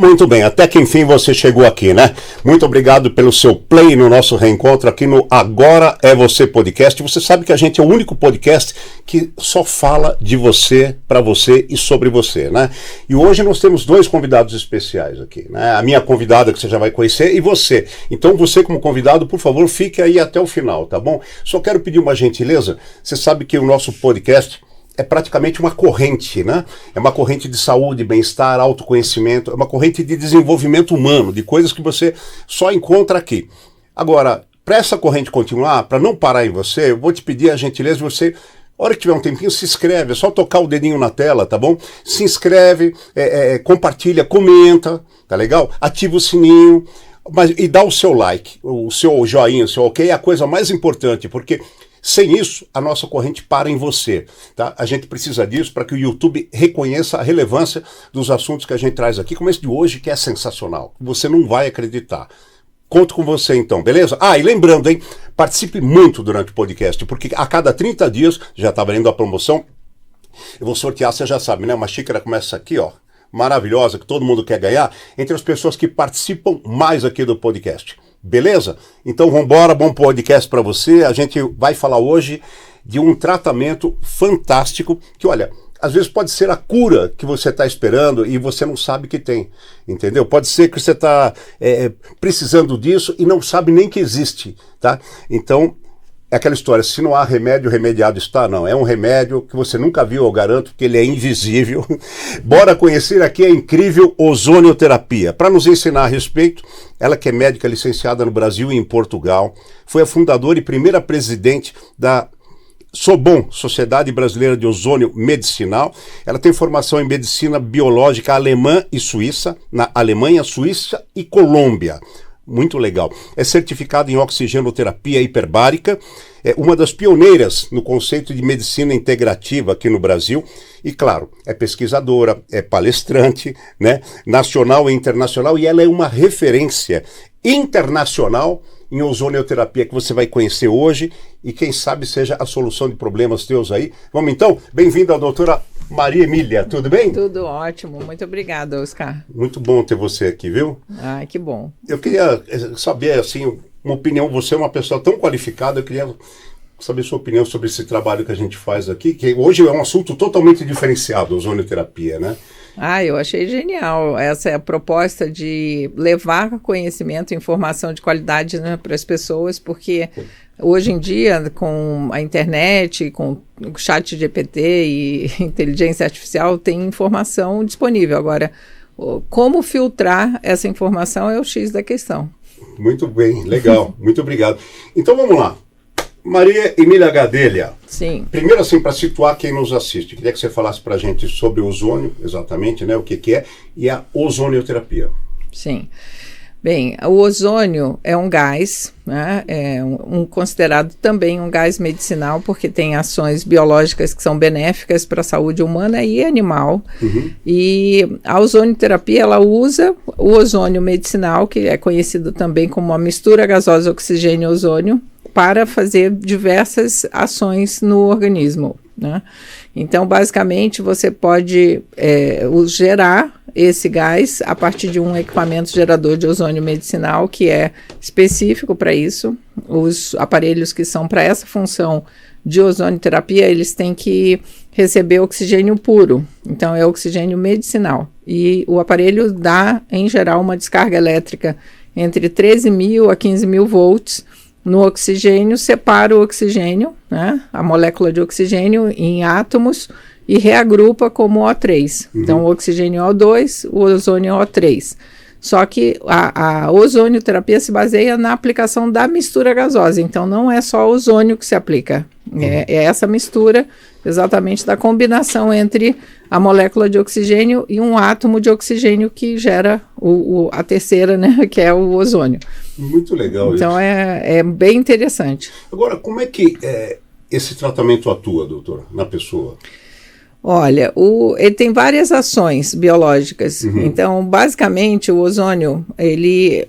Muito bem, até que enfim você chegou aqui, né? Muito obrigado pelo seu play no nosso reencontro aqui no Agora é Você Podcast. Você sabe que a gente é o único podcast que só fala de você, para você e sobre você, né? E hoje nós temos dois convidados especiais aqui, né? A minha convidada que você já vai conhecer e você. Então você como convidado, por favor, fique aí até o final, tá bom? Só quero pedir uma gentileza. Você sabe que o nosso podcast é praticamente uma corrente, né? É uma corrente de saúde, bem-estar, autoconhecimento, é uma corrente de desenvolvimento humano, de coisas que você só encontra aqui. Agora, para essa corrente continuar, para não parar em você, eu vou te pedir a gentileza de você, a hora que tiver um tempinho, se inscreve, é só tocar o dedinho na tela, tá bom? Se inscreve, compartilha, comenta, tá legal? Ativa o sininho, e dá o seu like, o seu joinha, o seu ok, é a coisa mais importante, porque sem isso, a nossa corrente para em você, tá? A gente precisa disso para que o YouTube reconheça a relevância dos assuntos que a gente traz aqui, como esse de hoje, que é sensacional. Você não vai acreditar. Conto com você então, beleza? E lembrando, hein? Participe muito durante o podcast, porque a cada 30 dias, já está valendo a promoção, eu vou sortear, você já sabe, né? Uma xícara começa aqui, ó, maravilhosa, que todo mundo quer ganhar, entre as pessoas que participam mais aqui do podcast. Beleza? Então vamos embora, bom podcast para você. A gente vai falar hoje de um tratamento fantástico que, olha, às vezes pode ser a cura que você está esperando e você não sabe que tem, entendeu? Pode ser que você está precisando disso e não sabe nem que existe, tá? Então, é aquela história, se não há remédio, remediado está, não. É um remédio que você nunca viu, eu garanto, que ele é invisível. Bora conhecer aqui a incrível ozonioterapia. Para nos ensinar a respeito, ela que é médica licenciada no Brasil e em Portugal, foi a fundadora e primeira presidente da SOBOM, Sociedade Brasileira de Ozônio Medicinal. Ela tem formação em medicina biológica alemã e suíça, na Alemanha, Suíça e Colômbia. Muito legal. É certificado em oxigenoterapia hiperbárica, é uma das pioneiras no conceito de medicina integrativa aqui no Brasil e, claro, é pesquisadora, é palestrante, né, nacional e internacional, e ela é uma referência internacional em ozonioterapia que você vai conhecer hoje e quem sabe seja a solução de problemas teus aí. Vamos então? Bem-vinda, doutora Maria Emília, tudo bem? Tudo ótimo, muito obrigada, Oscar. Muito bom ter você aqui, viu? Que bom. Eu queria saber, assim, uma opinião, você é uma pessoa tão qualificada, eu queria saber sua opinião sobre esse trabalho que a gente faz aqui, que hoje é um assunto totalmente diferenciado, a ozonioterapia, né? Eu achei genial. Essa é a proposta de levar conhecimento e informação de qualidade, né, para as pessoas, porque hoje em dia, com a internet, com o chat GPT e inteligência artificial, tem informação disponível. Agora, como filtrar essa informação é o X da questão. Muito bem, legal. Muito obrigado. Então vamos lá. Maria Emília Gadelha. Sim. Primeiro, assim, para situar quem nos assiste, queria que você falasse para a gente sobre o ozônio, exatamente, né, o que é, e a ozonioterapia. Sim. Bem, o ozônio é um gás, né, considerado também um gás medicinal, porque tem ações biológicas que são benéficas para a saúde humana e animal. Uhum. E a ozonioterapia, ela usa o ozônio medicinal, que é conhecido também como uma mistura gasosa oxigênio-ozônio, para fazer diversas ações no organismo, né? Então, basicamente, você pode gerar esse gás a partir de um equipamento gerador de ozônio medicinal que é específico para isso. Os aparelhos que são para essa função de ozonioterapia, eles têm que receber oxigênio puro, então é oxigênio medicinal. E o aparelho dá, em geral, uma descarga elétrica entre 13.000 a 15.000 volts, no oxigênio, separa o oxigênio, né, a molécula de oxigênio em átomos e reagrupa como O3. Uhum. Então, o oxigênio é O2, o ozônio é O3. Só que a ozonioterapia se baseia na aplicação da mistura gasosa. Então, não é só ozônio que se aplica. É essa mistura exatamente da combinação entre a molécula de oxigênio e um átomo de oxigênio que gera a terceira, né, que é o ozônio. Muito legal. Então, é bem interessante. Agora, como é que esse tratamento atua, doutora, na pessoa? Olha, ele tem várias ações biológicas. Uhum. Então, basicamente, o ozônio, ele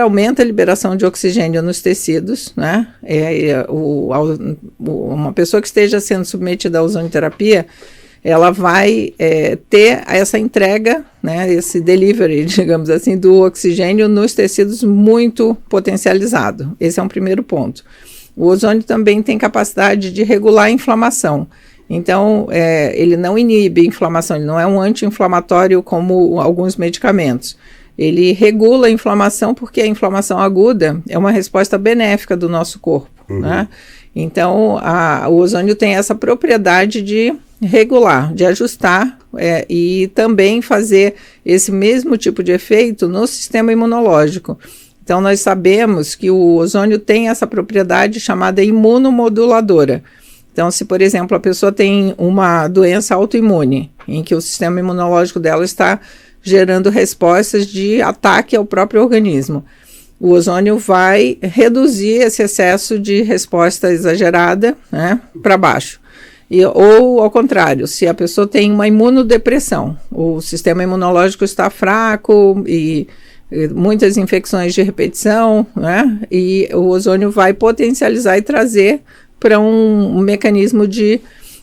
aumenta a liberação de oxigênio nos tecidos, né? Uma pessoa que esteja sendo submetida à ozonioterapia, ela vai ter essa entrega, né, esse delivery, digamos assim, do oxigênio nos tecidos muito potencializado. Esse é um primeiro ponto. O ozônio também tem capacidade de regular a inflamação. Então, ele não inibe inflamação, ele não é um anti-inflamatório como alguns medicamentos. Ele regula a inflamação porque a inflamação aguda é uma resposta benéfica do nosso corpo, né? Então, o ozônio tem essa propriedade de regular, de ajustar e também fazer esse mesmo tipo de efeito no sistema imunológico. Então, nós sabemos que o ozônio tem essa propriedade chamada imunomoduladora. Então, se, por exemplo, a pessoa tem uma doença autoimune, em que o sistema imunológico dela está gerando respostas de ataque ao próprio organismo, o ozônio vai reduzir esse excesso de resposta exagerada, né, para baixo. Ou, ao contrário, se a pessoa tem uma imunodepressão, o sistema imunológico está fraco e muitas infecções de repetição, né, e o ozônio vai potencializar e trazer para um mecanismo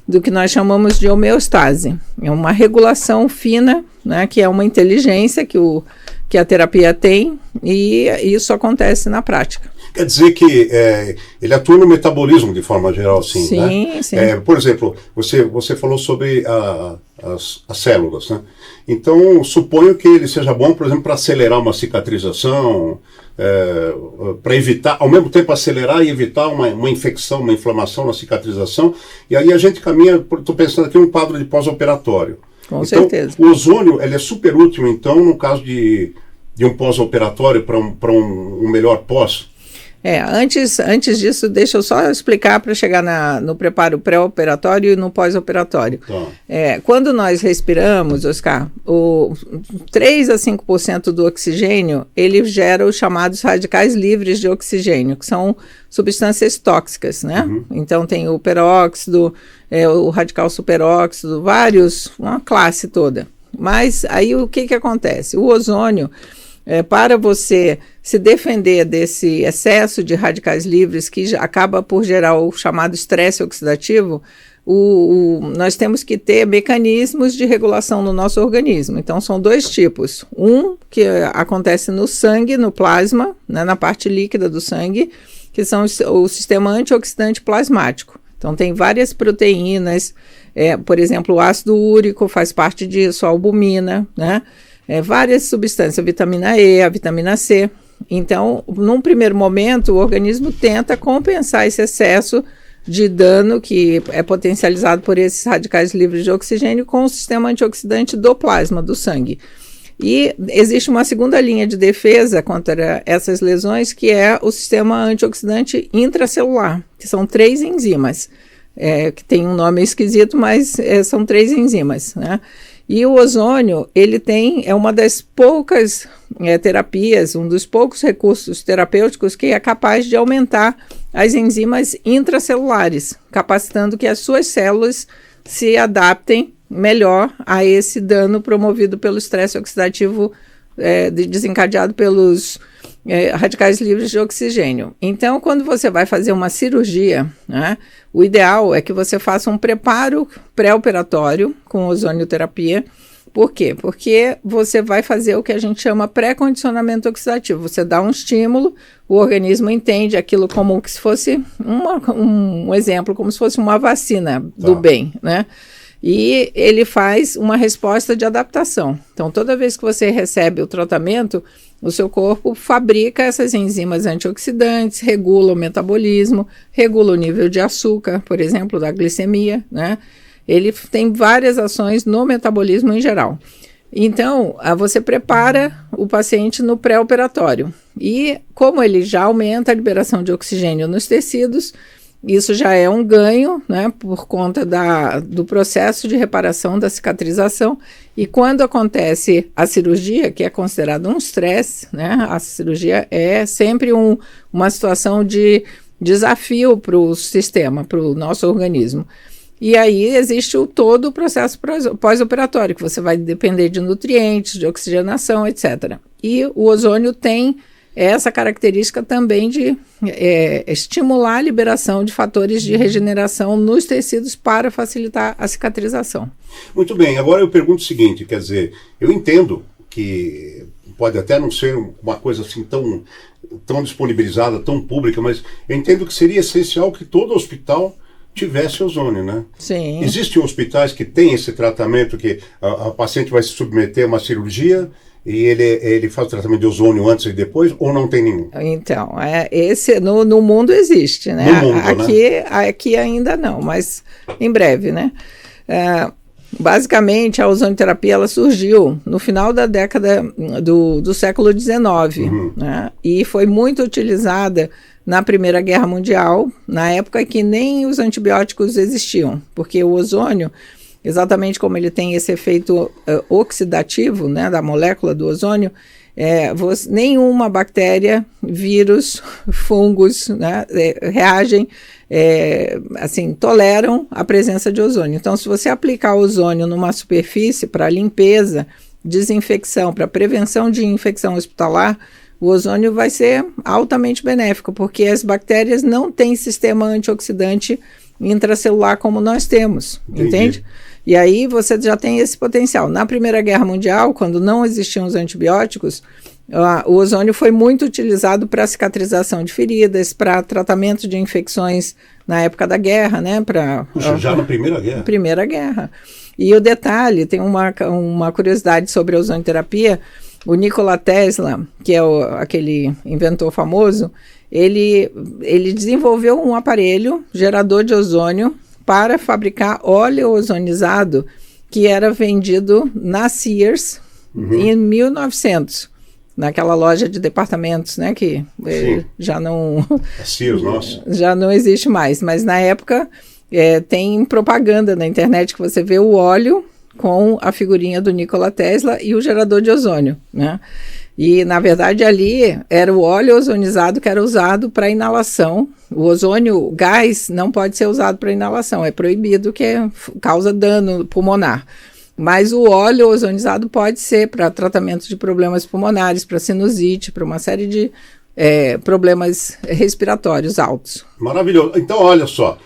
do que nós chamamos de homeostase. É uma regulação fina, né, que é uma inteligência que a terapia tem, e isso acontece na prática. Quer dizer que ele atua no metabolismo de forma geral, sim, sim, né? Sim. Por exemplo, você falou sobre as células, né? Então, suponho que ele seja bom, por exemplo, para acelerar uma cicatrização, para evitar, ao mesmo tempo acelerar e evitar uma infecção, uma inflamação na cicatrização, e aí a gente caminha, estou pensando aqui, um quadro de pós-operatório. Com certeza. O ozônio, ele é super útil, então, no caso de um pós-operatório para um melhor pós? Antes disso, deixa eu só explicar para chegar no preparo pré-operatório e no pós-operatório. Tá. Quando nós respiramos, Oscar, 3 a 5% do oxigênio, ele gera os chamados radicais livres de oxigênio, que são substâncias tóxicas, né? Então tem o peróxido, o radical superóxido, uma classe toda. Mas aí o que acontece? O ozônio, para você se defender desse excesso de radicais livres que acaba por gerar o chamado estresse oxidativo, nós temos que ter mecanismos de regulação no nosso organismo. Então, são 2 tipos. Um que acontece no sangue, no plasma, né, na parte líquida do sangue, que são o sistema antioxidante plasmático. Então, tem várias proteínas, por exemplo, o ácido úrico faz parte disso, a albumina, né? Várias substâncias, a vitamina E, a vitamina C. Então, num primeiro momento, o organismo tenta compensar esse excesso de dano que é potencializado por esses radicais livres de oxigênio com o sistema antioxidante do plasma, do sangue. E existe uma segunda linha de defesa contra essas lesões, que é o sistema antioxidante intracelular, que são 3 enzimas, que tem um nome esquisito, mas são 3 enzimas, né? E o ozônio, ele é uma das poucas terapias, um dos poucos recursos terapêuticos que é capaz de aumentar as enzimas intracelulares, capacitando que as suas células se adaptem melhor a esse dano promovido pelo estresse oxidativo desencadeado pelos radicais livres de oxigênio. Então, quando você vai fazer uma cirurgia, né, o ideal é que você faça um preparo pré-operatório com ozonioterapia. Por quê? Porque você vai fazer o que a gente chama pré-condicionamento oxidativo. Você dá um estímulo, o organismo entende aquilo como se fosse um exemplo, como se fosse uma vacina do bem, né? E ele faz uma resposta de adaptação. Então, toda vez que você recebe o tratamento, o seu corpo fabrica essas enzimas antioxidantes, regula o metabolismo, regula o nível de açúcar, por exemplo, da glicemia, né? Ele tem várias ações no metabolismo em geral. Então, você prepara o paciente no pré-operatório. E como ele já aumenta a liberação de oxigênio nos tecidos, isso já é um ganho, né, por conta do processo de reparação da cicatrização. E quando acontece a cirurgia, que é considerado um estresse, né, a cirurgia é sempre uma situação de desafio para o sistema, para o nosso organismo. E aí existe todo o processo pós-operatório, que você vai depender de nutrientes, de oxigenação, etc. E o ozônio tem é essa característica também de estimular a liberação de fatores de regeneração nos tecidos para facilitar a cicatrização. Muito bem, agora eu pergunto o seguinte, quer dizer, eu entendo que pode até não ser uma coisa assim tão disponibilizada, tão pública, mas eu entendo que seria essencial que todo hospital tivesse ozônio, né? Sim. Existem hospitais que têm esse tratamento, que a paciente vai se submeter a uma cirurgia e ele faz o tratamento de ozônio antes e depois, ou não tem nenhum? Então, esse no mundo existe, né? No mundo, aqui ainda não, mas em breve, né? Basicamente, a ozonioterapia ela surgiu no final da década do século XIX, né? E foi muito utilizada na Primeira Guerra Mundial, na época que nem os antibióticos existiam, porque o ozônio, exatamente como ele tem esse efeito oxidativo, né, da molécula do ozônio, nenhuma bactéria, vírus, fungos, né, reagem, assim, toleram a presença de ozônio. Então, se você aplicar ozônio numa superfície para limpeza, desinfecção, para prevenção de infecção hospitalar, o ozônio vai ser altamente benéfico, porque as bactérias não têm sistema antioxidante intracelular como nós temos, entende? E aí você já tem esse potencial. Na Primeira Guerra Mundial, quando não existiam os antibióticos, o ozônio foi muito utilizado para cicatrização de feridas, para tratamento de infecções na época da guerra, né? Já na Primeira Guerra? Primeira Guerra. E o detalhe, tem uma curiosidade sobre a ozonioterapia. O Nikola Tesla, que é aquele inventor famoso, ele desenvolveu um aparelho gerador de ozônio para fabricar óleo ozonizado que era vendido na Sears em 1900, naquela loja de departamentos, né, que já não... A Sears, nossa. Já não existe mais, mas na época tem propaganda na internet que você vê o óleo com a figurinha do Nikola Tesla e o gerador de ozônio, né? E, na verdade, ali era o óleo ozonizado que era usado para inalação. O ozônio, o gás, não pode ser usado para inalação, é proibido, que causa dano pulmonar. Mas o óleo ozonizado pode ser para tratamento de problemas pulmonares, para sinusite, para uma série de problemas respiratórios altos. Maravilhoso. Então, olha só.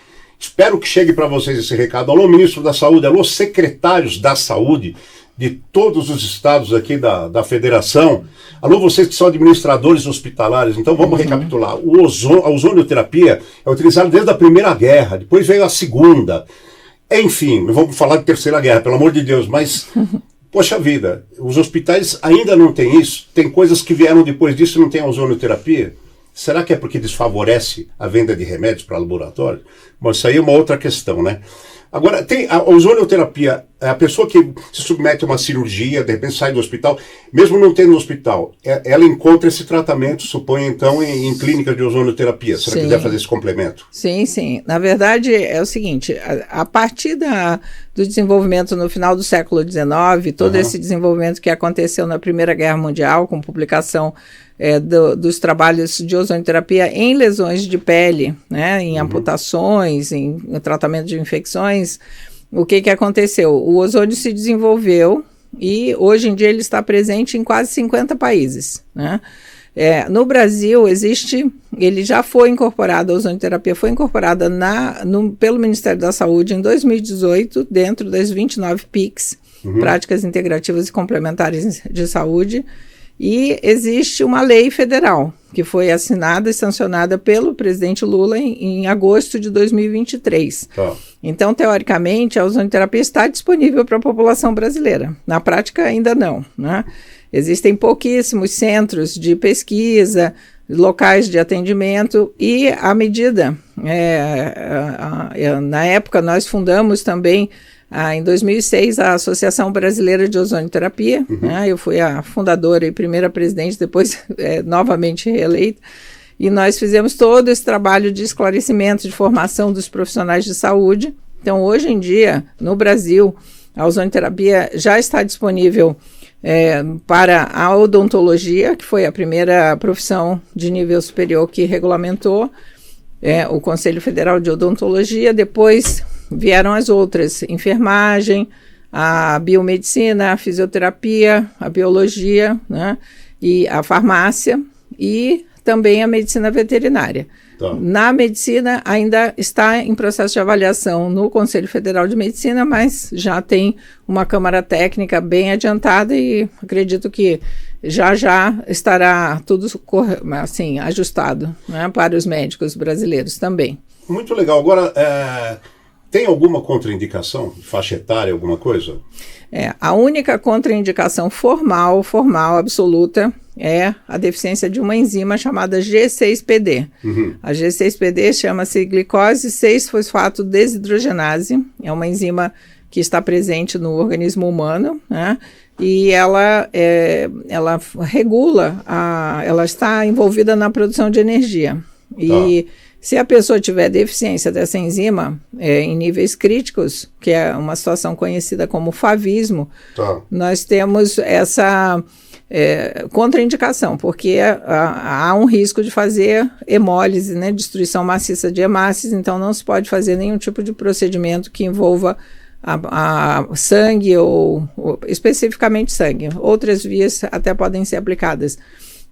Espero que chegue para vocês esse recado. Alô, ministro da Saúde, alô, secretários da Saúde de todos os estados aqui da federação. Alô, vocês que são administradores hospitalares. Então, vamos recapitular. A ozonioterapia é utilizada desde a Primeira Guerra, depois veio a Segunda. Enfim, não vamos falar de Terceira Guerra, pelo amor de Deus, mas, poxa vida, os hospitais ainda não têm isso. Tem coisas que vieram depois disso e não tem a ozonioterapia. Será que é porque desfavorece a venda de remédios para laboratório? Mas isso aí é uma outra questão, né? Agora, tem a ozonioterapia, a pessoa que se submete a uma cirurgia, de repente sai do hospital, mesmo não tendo no hospital, ela encontra esse tratamento, suponho então, em clínicas de ozonioterapia, se ela quiser fazer esse complemento. Sim, sim. Na verdade, é o seguinte, a partir do desenvolvimento no final do século XIX, todo esse desenvolvimento que aconteceu na Primeira Guerra Mundial, com publicação dos trabalhos de ozonioterapia em lesões de pele, né, em amputações, em tratamento de infecções, o que aconteceu? O ozônio se desenvolveu e hoje em dia ele está presente em quase 50 países, né? No Brasil ele já foi incorporado, a ozonioterapia foi incorporada pelo Ministério da Saúde em 2018, dentro das 29 PICs, Práticas Integrativas e Complementares de Saúde. E existe uma lei federal que foi assinada e sancionada pelo presidente Lula em agosto de 2023. Então, teoricamente, a ozonioterapia está disponível para a população brasileira. Na prática, ainda não, né? Existem pouquíssimos centros de pesquisa, locais de atendimento e a medida, na época nós fundamos também em 2006, a Associação Brasileira de Ozonioterapia, né? Eu fui a fundadora e primeira presidente, depois novamente reeleita, e nós fizemos todo esse trabalho de esclarecimento, de formação dos profissionais de saúde. Então, hoje em dia, no Brasil, a ozonioterapia já está disponível para a odontologia, que foi a primeira profissão de nível superior que regulamentou, o Conselho Federal de Odontologia. Depois vieram as outras, enfermagem, a biomedicina, a fisioterapia, a biologia, né, e a farmácia. e também a medicina veterinária. Tá. Na medicina, ainda está em processo de avaliação no Conselho Federal de Medicina, mas já tem uma Câmara Técnica bem adiantada e acredito que já estará tudo assim, ajustado, né, para os médicos brasileiros também. Muito legal. Agora, tem alguma contraindicação, faixa etária, alguma coisa? A única contraindicação formal, absoluta, é a deficiência de uma enzima chamada G6PD. A G6PD chama-se glicose 6-fosfato desidrogenase, é uma enzima que está presente no organismo humano, né? E ela regula, ela está envolvida na produção de energia. E se a pessoa tiver deficiência dessa enzima em níveis críticos, que é uma situação conhecida como favismo, nós temos essa contraindicação, porque há um risco de fazer hemólise, né, destruição maciça de hemácias, então não se pode fazer nenhum tipo de procedimento que envolva a sangue ou especificamente sangue. Outras vias até podem ser aplicadas,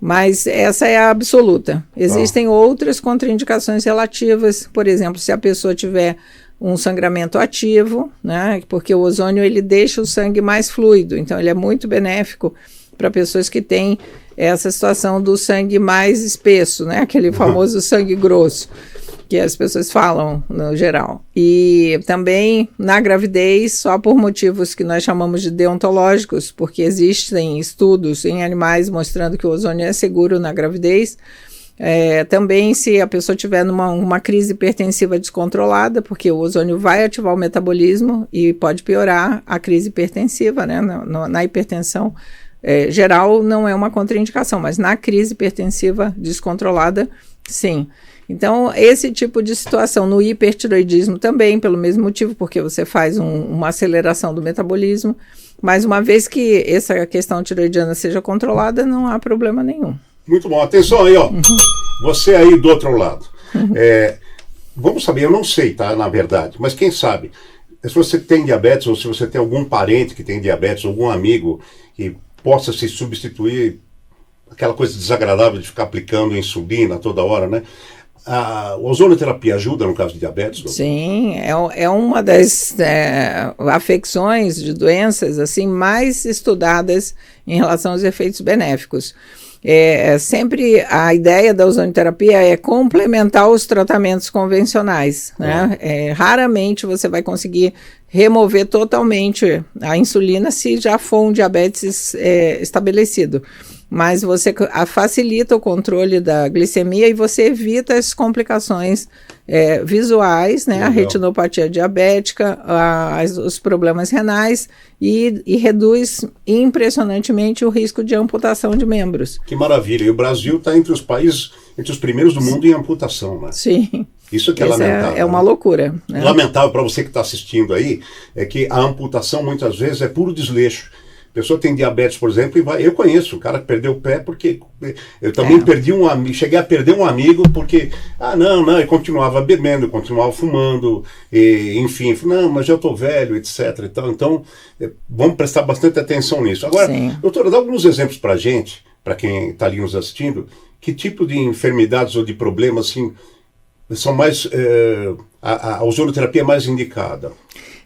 mas essa é a absoluta. Existem outras contraindicações relativas, por exemplo, se a pessoa tiver um sangramento ativo, né, porque o ozônio ele deixa o sangue mais fluido, então ele é muito benéfico para pessoas que têm essa situação do sangue mais espesso, né, aquele famoso sangue grosso, que as pessoas falam no geral. E também na gravidez, só por motivos que nós chamamos de deontológicos, porque existem estudos em animais mostrando que o ozônio é seguro na gravidez. Também se a pessoa tiver uma crise hipertensiva descontrolada, porque o ozônio vai ativar o metabolismo e pode piorar a crise hipertensiva, né? Na hipertensão geral não é uma contraindicação, mas na crise hipertensiva descontrolada, sim. Então, esse tipo de situação no hipertiroidismo também, pelo mesmo motivo, porque você faz uma aceleração do metabolismo, mas uma vez que essa questão tiroidiana seja controlada, não há problema nenhum. Muito bom. Atenção aí, ó. Você aí do outro lado. Vamos saber, eu não sei, tá, na verdade, mas quem sabe, se você tem diabetes ou se você tem algum parente que tem diabetes, algum amigo que possa se substituir, aquela coisa desagradável de ficar aplicando insulina toda hora, né? A ozonioterapia ajuda no caso de diabetes? Doutor? Sim, é uma das afecções de doenças assim, mais estudadas em relação aos efeitos benéficos. Sempre a ideia da ozonioterapia é complementar os tratamentos convencionais, né? Raramente você vai conseguir remover totalmente a insulina se já for um diabetes estabelecido. Mas você facilita o controle da glicemia e você evita as complicações visuais, né? A retinopatia diabética, os problemas renais e reduz impressionantemente o risco de amputação de membros. Que maravilha! E o Brasil está entre os países, entre os primeiros do mundo em amputação, né? Sim. Isso que é lamentável. É uma loucura. Né? Lamentável para você que está assistindo aí, é que a amputação muitas vezes é puro desleixo. A pessoa tem diabetes, por exemplo, e eu conheço um cara que perdeu o pé porque eu também perdi um amigo, cheguei a perder um amigo porque, não, eu continuava bebendo, continuava fumando, enfim, não, mas já estou velho, etc. Então, vamos prestar bastante atenção nisso. Agora, doutora, dá alguns exemplos para a gente, para quem está ali nos assistindo, que tipo de enfermidades ou de problemas, assim, são mais, a ozonioterapia é mais indicada?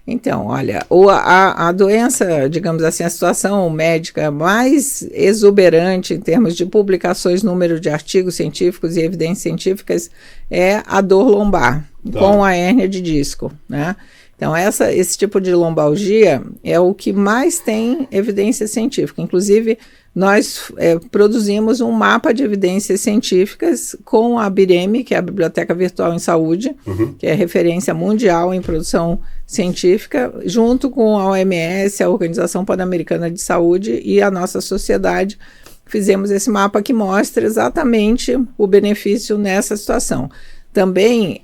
Então, olha, a doença, digamos assim, a situação médica mais exuberante em termos de publicações, número de artigos científicos e evidências científicas é a dor lombar, com a hérnia de disco, né? Então, esse tipo de lombalgia é o que mais tem evidência científica. Inclusive, nós produzimos um mapa de evidências científicas com a BIREM, que é a Biblioteca Virtual em Saúde, que é referência mundial em produção científica, junto com a OMS, a Organização Pan-Americana de Saúde, e a nossa sociedade. Fizemos esse mapa que mostra exatamente o benefício nessa situação. Também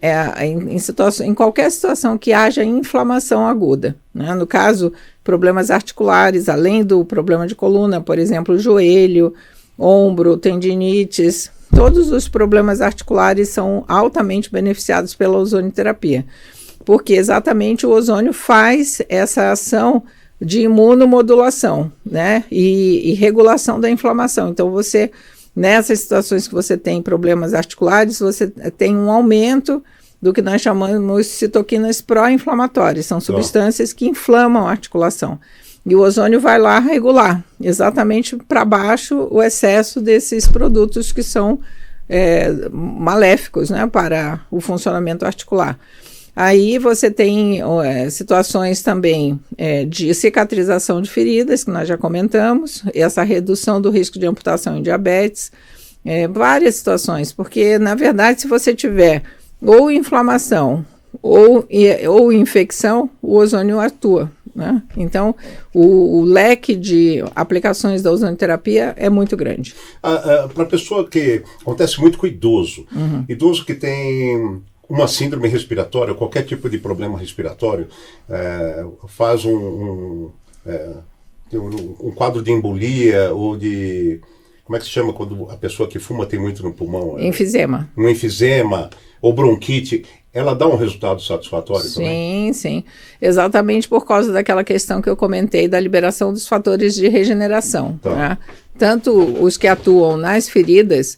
em qualquer situação que haja inflamação aguda, né? No caso, problemas articulares, além do problema de coluna, por exemplo, joelho, ombro, tendinites, todos os problemas articulares são altamente beneficiados pela ozonioterapia, porque exatamente o ozônio faz essa ação de imunomodulação, né? E regulação da inflamação. Então, você Nessas situações que você tem problemas articulares, você tem um aumento do que nós chamamos de citoquinas pró-inflamatórias. São substâncias que inflamam a articulação. E o ozônio vai lá regular, exatamente para baixo, o excesso desses produtos que são maléficos, né, para o funcionamento articular. Aí você tem situações também de cicatrização de feridas, que nós já comentamos, essa redução do risco de amputação em diabetes, várias situações, porque, na verdade, se você tiver ou inflamação ou infecção, o ozônio atua, né? Então, o leque de aplicações da ozonioterapia é muito grande. Para a pessoa que... Acontece muito com idoso. Idoso que tem uma síndrome respiratória, qualquer tipo de problema respiratório, faz um quadro de embolia ou de... Como é que se chama quando a pessoa que fuma tem muito no pulmão? Enfisema. Um enfisema ou bronquite. Ela dá um resultado satisfatório também? Sim. Exatamente por causa daquela questão que eu comentei da liberação dos fatores de regeneração. Tá. Né? Tanto os que atuam nas feridas,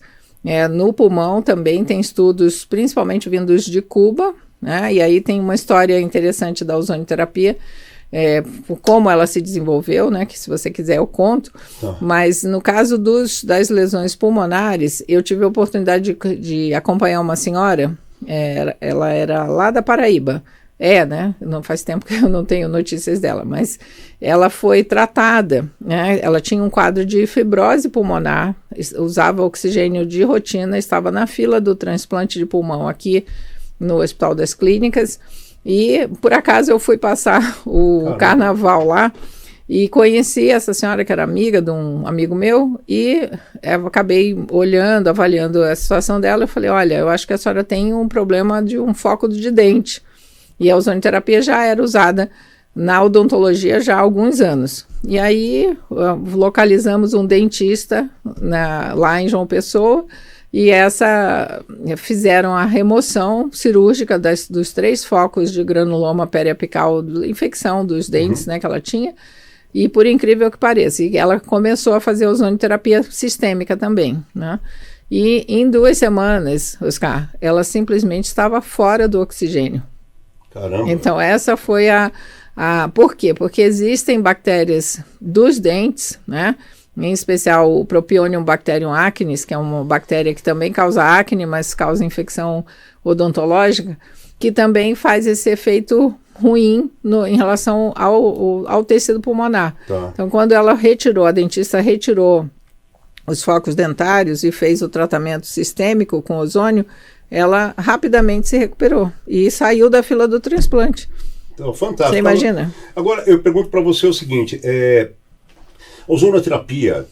no pulmão também tem estudos, principalmente vindos de Cuba, né? E aí tem uma história interessante da ozonioterapia, como ela se desenvolveu, né, que se você quiser eu conto, mas no caso das lesões pulmonares, eu tive a oportunidade de acompanhar uma senhora, ela era lá da Paraíba, né, não faz tempo que eu não tenho notícias dela, mas ela foi tratada, né, ela tinha um quadro de fibrose pulmonar, usava oxigênio de rotina, estava na fila do transplante de pulmão aqui no Hospital das Clínicas. E, por acaso, eu fui passar o carnaval lá e conheci essa senhora que era amiga de um amigo meu e eu acabei olhando, avaliando a situação dela. Eu falei, olha, eu acho que a senhora tem um problema de um foco de dente. E a ozonioterapia já era usada na odontologia já há alguns anos. E aí, localizamos um dentista lá em João Pessoa. E fizeram a remoção cirúrgica dos 3 focos de granuloma periapical, infecção dos dentes, né, que ela tinha. E por incrível que pareça, ela começou a fazer ozonioterapia sistêmica também, né? E em 2 semanas, Oscar, ela simplesmente estava fora do oxigênio. Caramba! Então essa foi por quê? Porque existem bactérias dos dentes, né? Em especial o Propionibacterium bacterium acnes, que é uma bactéria que também causa acne, mas causa infecção odontológica, que também faz esse efeito ruim em relação ao tecido pulmonar. Tá. Então, quando a dentista retirou os focos dentários e fez o tratamento sistêmico com ozônio, ela rapidamente se recuperou e saiu da fila do transplante. Então, fantástico. Você imagina? Agora, eu pergunto para você o seguinte, a ozonioterapia,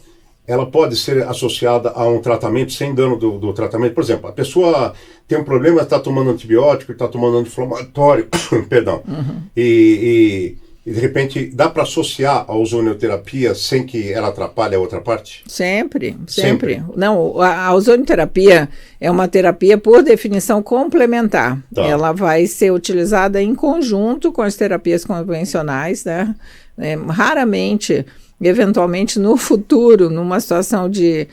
ela pode ser associada a um tratamento sem dano do tratamento? Por exemplo, a pessoa tem um problema, está tomando antibiótico, está tomando anti-inflamatório, perdão, e de repente dá para associar a ozonioterapia sem que ela atrapalhe a outra parte? Sempre. Não, a ozonioterapia é uma terapia por definição complementar. Tá. Ela vai ser utilizada em conjunto com as terapias convencionais, né? Raramente, eventualmente no futuro, numa situação de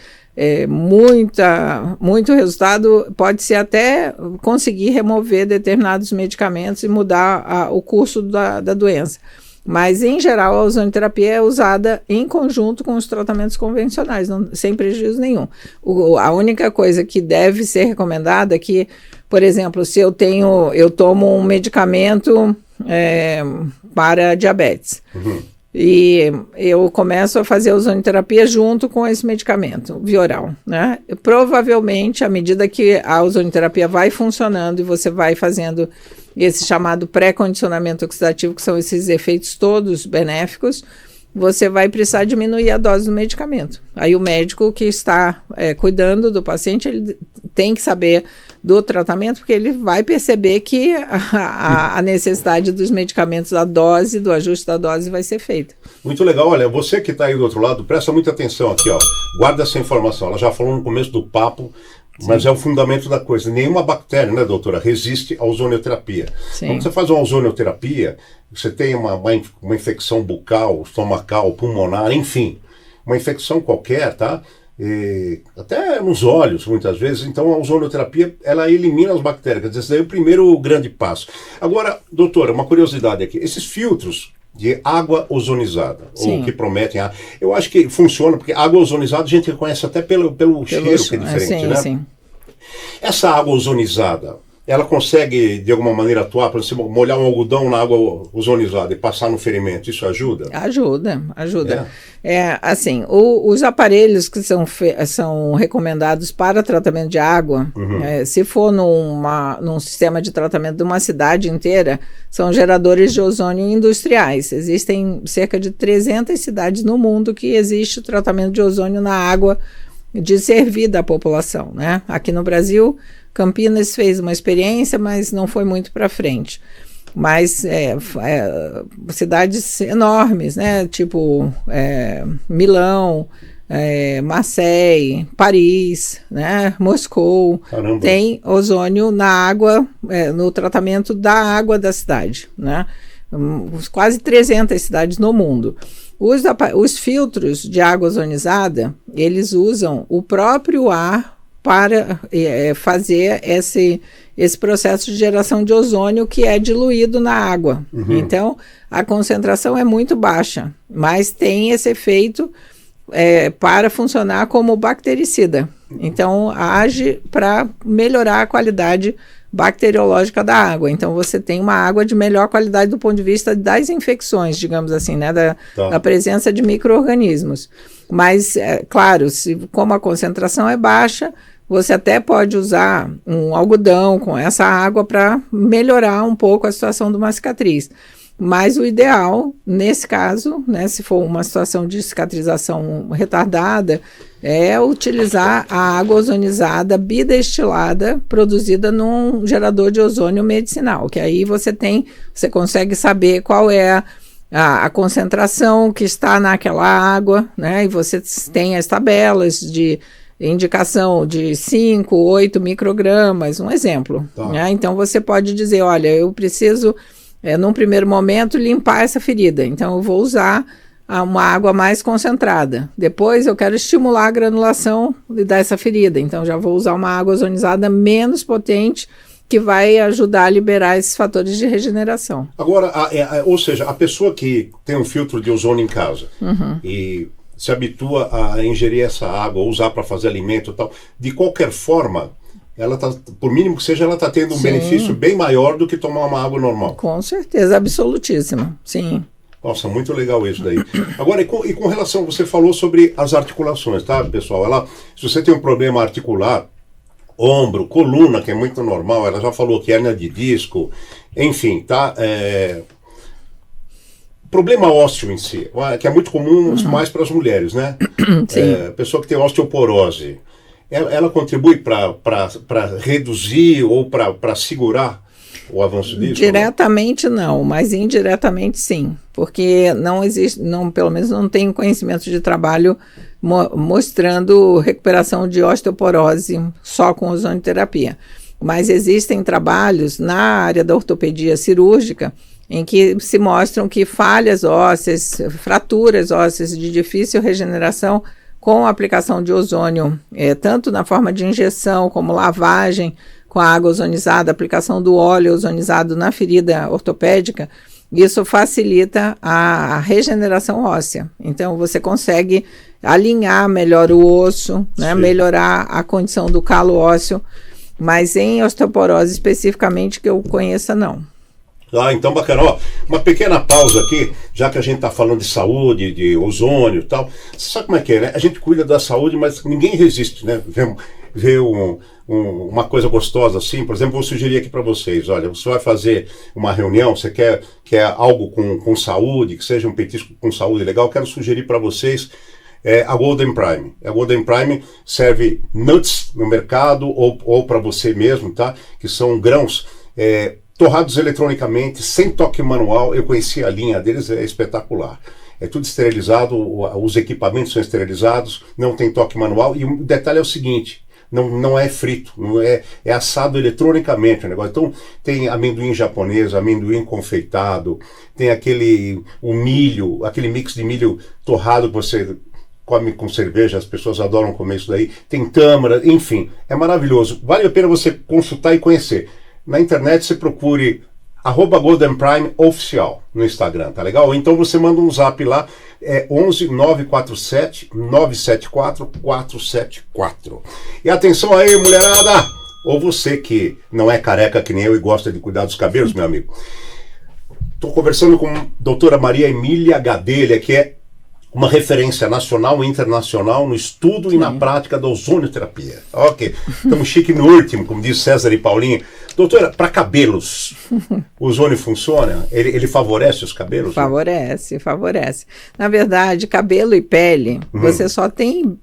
muito resultado, pode-se até conseguir remover determinados medicamentos e mudar o curso da doença. Mas, em geral, a ozonioterapia é usada em conjunto com os tratamentos convencionais, sem prejuízo nenhum. A única coisa que deve ser recomendada é que, por exemplo, se eu tomo um medicamento para diabetes, e eu começo a fazer a ozonioterapia junto com esse medicamento, Vioral, né? Provavelmente, à medida que a ozonioterapia vai funcionando e você vai fazendo esse chamado pré-condicionamento oxidativo, que são esses efeitos todos benéficos, você vai precisar diminuir a dose do medicamento. Aí o médico que está cuidando do paciente, ele tem que saber do tratamento, porque ele vai perceber que a necessidade dos medicamentos, do ajuste da dose vai ser feita. Muito legal. Olha, você que está aí do outro lado, presta muita atenção aqui, ó. Guarda essa informação. Ela já falou no começo do papo, mas é o fundamento da coisa. Nenhuma bactéria, né, doutora, resiste à ozonioterapia. Sim. Quando você faz uma ozonioterapia, você tem uma infecção bucal, estomacal, pulmonar, enfim, uma infecção qualquer, tá? até nos olhos, muitas vezes. Então, a ozonioterapia, ela elimina as bactérias. Esse daí é o primeiro grande passo. Agora, doutora, uma curiosidade aqui. Esses filtros de água ozonizada, Sim. ou que prometem eu acho que funciona, porque água ozonizada a gente reconhece até pelo cheiro, que é diferente, sim, né? Sim. Essa água ozonizada, ela consegue, de alguma maneira, atuar, por exemplo, molhar um algodão na água ozonizada e passar no ferimento, isso ajuda? Ajuda. Assim, os aparelhos que são recomendados para tratamento de água, se for num sistema de tratamento de uma cidade inteira, são geradores de ozônio industriais. Existem cerca de 300 cidades no mundo que existe o tratamento de ozônio na água de servir da população, né? Aqui no Brasil, Campinas fez uma experiência, mas não foi muito para frente. Mas cidades enormes, né? Tipo Milão, Marseille, Paris, né? Moscou. Caramba. Tem ozônio na água, no tratamento da água da cidade, né? Quase 300 cidades no mundo. Os filtros de água ozonizada, eles usam o próprio ar para fazer esse processo de geração de ozônio que é diluído na água. Então, a concentração é muito baixa, mas tem esse efeito para funcionar como bactericida. Então, age para melhorar a qualidade bacteriológica da água. Então, você tem uma água de melhor qualidade do ponto de vista das infecções, digamos assim, né? Da presença de micro-organismos. Mas, claro, como a concentração é baixa, você até pode usar um algodão com essa água para melhorar um pouco a situação de uma cicatriz. Mas o ideal, nesse caso, né, se for uma situação de cicatrização retardada, é utilizar a água ozonizada bidestilada produzida num gerador de ozônio medicinal, que aí você consegue saber qual é a concentração que está naquela água, né, e você tem as tabelas de indicação de 5, 8 microgramas, um exemplo. Né? Então você pode dizer, olha, eu preciso num primeiro momento, limpar essa ferida. Então, eu vou usar uma água mais concentrada. Depois, eu quero estimular a granulação dessa ferida. Então, já vou usar uma água ozonizada menos potente, que vai ajudar a liberar esses fatores de regeneração. Agora, ou seja, a pessoa que tem um filtro de ozônio em casa e se habitua a ingerir essa água, ou usar para fazer alimento e tal, de qualquer forma, ela tá, por mínimo que seja, ela está tendo um benefício bem maior do que tomar uma água normal. Com certeza, absolutíssima, sim. Nossa, muito legal isso daí. Agora, e com relação, você falou sobre as articulações, tá, pessoal? Se você tem um problema articular, ombro, coluna, que é muito normal, ela já falou que hérnia de disco, enfim, tá? Problema ósseo em si, que é muito comum mais para as mulheres, né? Sim. Pessoa que tem osteoporose. Ela contribui para reduzir ou para segurar o avanço disso? Diretamente não, mas indiretamente sim, porque não existe, pelo menos não tem conhecimento de trabalho mostrando recuperação de osteoporose só com ozonioterapia. Mas existem trabalhos na área da ortopedia cirúrgica em que se mostram que falhas ósseas, fraturas ósseas de difícil regeneração com a aplicação de ozônio, tanto na forma de injeção como lavagem com a água ozonizada, aplicação do óleo ozonizado na ferida ortopédica, isso facilita a regeneração óssea. Então, você consegue alinhar melhor o osso, né, melhorar a condição do calo ósseo, mas em osteoporose especificamente que eu conheça, não. Então bacana. Uma pequena pausa aqui, já que a gente está falando de saúde, de ozônio e tal. Você sabe como é que é, né? A gente cuida da saúde, mas ninguém resiste, né? Ver uma coisa gostosa assim. Por exemplo, vou sugerir aqui para vocês. Olha, você vai fazer uma reunião, você quer algo com saúde, que seja um petisco com saúde legal, quero sugerir para vocês a Golden Prime. A Golden Prime serve nuts no mercado ou para você mesmo, tá? Que são grãos torrados eletronicamente, sem toque manual. Eu conheci a linha deles, é espetacular. É tudo esterilizado, os equipamentos são esterilizados, não tem toque manual. E o detalhe é o seguinte, não é frito, não é assado eletronicamente o negócio. Então tem amendoim japonês, amendoim confeitado, tem o milho, aquele mix de milho torrado que você come com cerveja, as pessoas adoram comer isso daí, tem tâmara, enfim, é maravilhoso. Vale a pena você consultar e conhecer. Na internet você procure @Golden Prime Oficial no Instagram, tá legal? Ou então você manda um zap lá, 11 947 974 474. E atenção aí, mulherada! Ou você que não é careca que nem eu e gosta de cuidar dos cabelos, meu amigo. Estou conversando com a doutora Maria Emília Gadelha, que é uma referência nacional e internacional no estudo e na prática da ozonioterapia. Ok, estamos chique no último, como diz César e Paulinho. Doutora, para cabelos, o ozônio funciona? Ele favorece os cabelos? Favorece, favorece. Na verdade, cabelo e pele, você só tem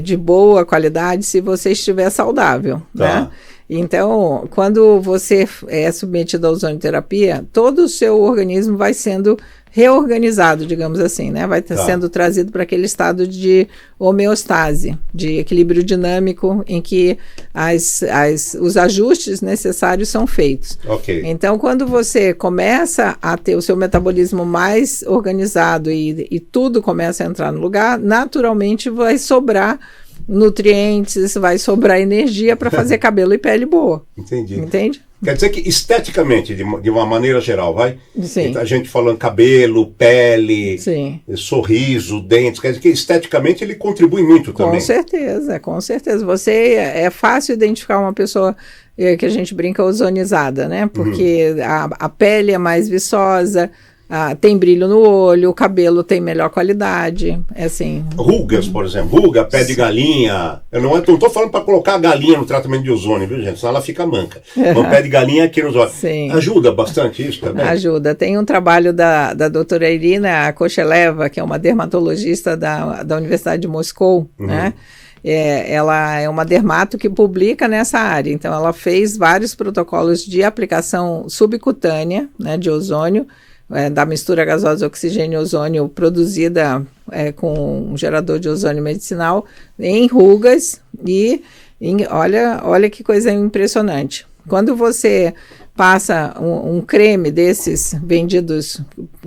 de boa qualidade se você estiver saudável, né? Então, quando você é submetido à ozonioterapia, todo o seu organismo vai sendo reorganizado, digamos assim, né? Vai sendo trazido para aquele estado de homeostase, de equilíbrio dinâmico, em que os ajustes necessários são feitos. Okay. Então, quando você começa a ter o seu metabolismo mais organizado e tudo começa a entrar no lugar, naturalmente vai sobrar nutrientes, vai sobrar energia para fazer cabelo e pele boa. Entendi. Entende? Quer dizer que esteticamente, de uma maneira geral, vai? Sim. A gente falando cabelo, pele, Sim. Sorriso, dentes, quer dizer que esteticamente ele contribui muito também. Com certeza, com certeza. É fácil identificar uma pessoa que a gente brinca ozonizada, né? Porque a pele é mais viçosa, tem brilho no olho, o cabelo tem melhor qualidade, assim. Rugas, por exemplo, ruga, pé de galinha. Eu não estou falando para colocar a galinha no tratamento de ozônio, viu, gente? Senão ela fica manca. O pé de galinha aqui nos olhos. Sim. Ajuda bastante isso também? Ajuda. Tem um trabalho da doutora Irina Kocheleva, que é uma dermatologista da Universidade de Moscou, né? Ela é uma dermato que publica nessa área, então ela fez vários protocolos de aplicação subcutânea, né, de ozônio, da mistura gasosa oxigênio e ozônio produzida com um gerador de ozônio medicinal em rugas olha que coisa impressionante. Quando você passa um creme desses vendidos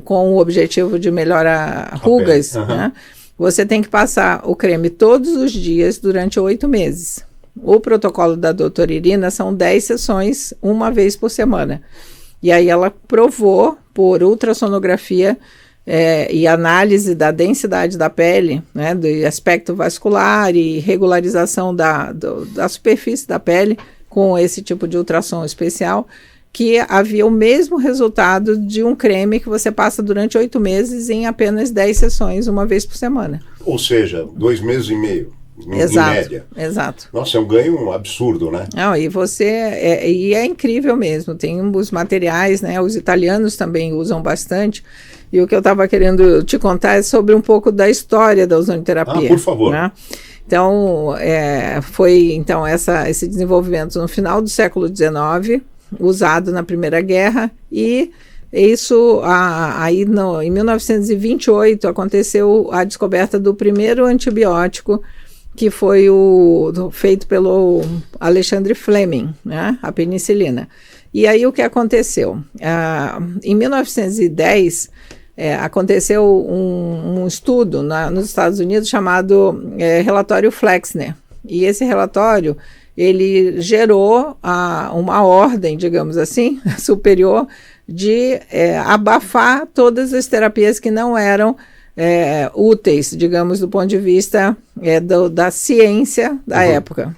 com o objetivo de melhorar rugas, né, você tem que passar o creme todos os dias durante 8 meses. O protocolo da doutora Irina são 10 sessões, uma vez por semana. E aí ela provou por ultrassonografia e análise da densidade da pele, né, do aspecto vascular e regularização da superfície da pele com esse tipo de ultrassom especial, que havia o mesmo resultado de um creme que você passa durante 8 meses em apenas 10 sessões, uma vez por semana. Ou seja, 2 meses e meio. Exato, em média. Exato. Nossa, é um ganho absurdo, né? Não, e é incrível mesmo, tem os materiais, né, os italianos também usam bastante, e o que eu estava querendo te contar é sobre um pouco da história da ozonioterapia. Por favor. Né? Então, foi esse desenvolvimento no final do século XIX, usado na Primeira Guerra, e isso, em 1928, aconteceu a descoberta do primeiro antibiótico, que foi feito pelo Alexandre Fleming, né, a penicilina. E aí o que aconteceu? Em 1910, aconteceu um estudo nos Estados Unidos chamado relatório Flexner. E esse relatório, ele gerou uma ordem, digamos assim, superior de abafar todas as terapias que não eram úteis, digamos, do ponto de vista da ciência da época.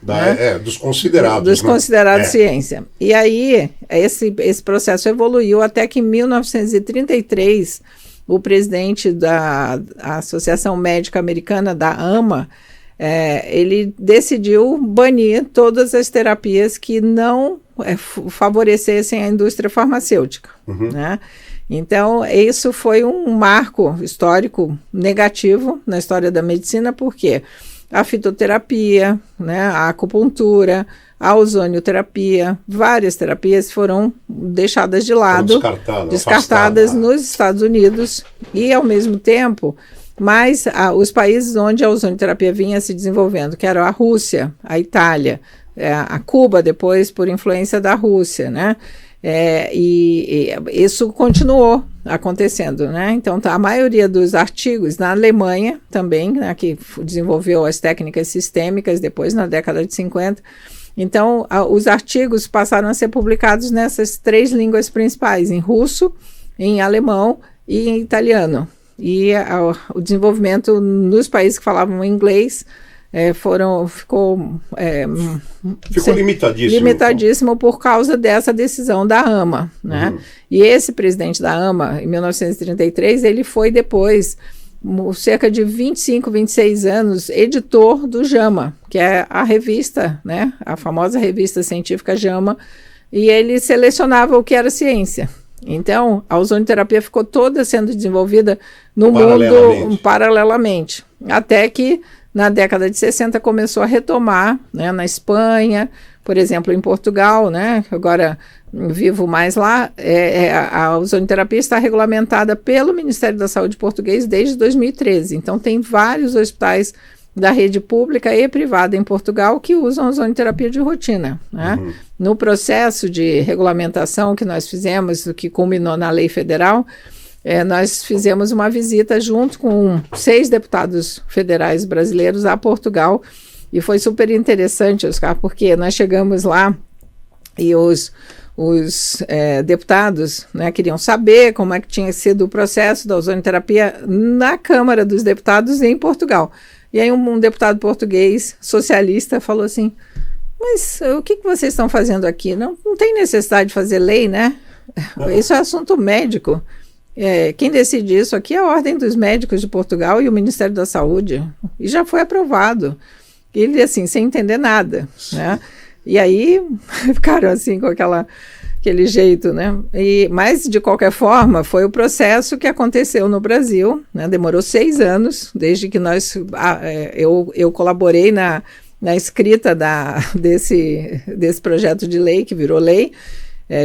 Dos considerados. Dos considerados ciência. E aí, esse processo evoluiu até que em 1933, o presidente da Associação Médica Americana, da AMA, ele decidiu banir todas as terapias que não favorecessem a indústria farmacêutica, né? Então, isso foi um marco histórico negativo na história da medicina, porque a fitoterapia, né, a acupuntura, a ozonioterapia, várias terapias foram deixadas de lado, descartadas nos Estados Unidos e, ao mesmo tempo, mas os países onde a ozonioterapia vinha se desenvolvendo, que eram a Rússia, a Itália, a Cuba depois por influência da Rússia, né? E isso continuou acontecendo, né? Então, a maioria dos artigos na Alemanha também, né, que desenvolveu as técnicas sistêmicas depois, na década de 50. Então, os artigos passaram a ser publicados nessas 3 línguas principais, em russo, em alemão e em italiano. E o desenvolvimento nos países que falavam inglês ficou limitadíssimo por causa dessa decisão da AMA, né? E esse presidente da AMA, em 1933, ele foi depois, cerca de 25, 26 anos, editor do JAMA, que é a revista, né? A famosa revista científica JAMA, e ele selecionava o que era ciência. Então, a ozonioterapia ficou toda sendo desenvolvida no mundo paralelamente, até que na década de 60 começou a retomar, né, na Espanha, por exemplo, em Portugal, né, agora vivo mais lá, a ozonioterapia está regulamentada pelo Ministério da Saúde português desde 2013. Então, tem vários hospitais da rede pública e privada em Portugal que usam ozonioterapia de rotina, né? No processo de regulamentação que nós fizemos, que culminou na lei federal, nós fizemos uma visita junto com 6 deputados federais brasileiros a Portugal e foi super interessante, Oscar, porque nós chegamos lá e os deputados, né, queriam saber como é que tinha sido o processo da ozonioterapia na Câmara dos Deputados em Portugal. E aí um deputado português socialista falou assim: mas o que vocês estão fazendo aqui? Não tem necessidade de fazer lei, né? Isso é assunto médico. Quem decide isso aqui é a Ordem dos Médicos de Portugal e o Ministério da Saúde. E já foi aprovado. Ele, assim, sem entender nada, né? E aí ficaram assim com aquele jeito, né? Mas, de qualquer forma, foi o processo que aconteceu no Brasil, né? Demorou 6 anos, desde que eu colaborei na escrita desse projeto de lei, que virou lei,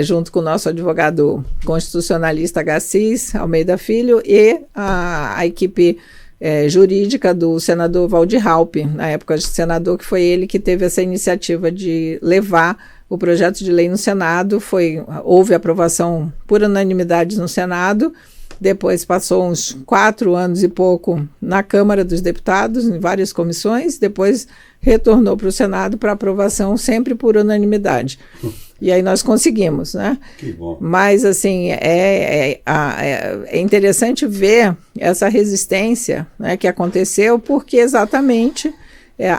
junto com o nosso advogado constitucionalista Gassis Almeida Filho e a equipe jurídica do senador Waldir Raupp, na época de senador, que foi ele que teve essa iniciativa de levar o projeto de lei no Senado. Houve aprovação por unanimidade no Senado, depois passou uns 4 anos e pouco na Câmara dos Deputados, em várias comissões, depois retornou para o Senado para aprovação sempre por unanimidade. E aí nós conseguimos, né? Que bom. Mas, assim, é interessante ver essa resistência, né, que aconteceu, porque exatamente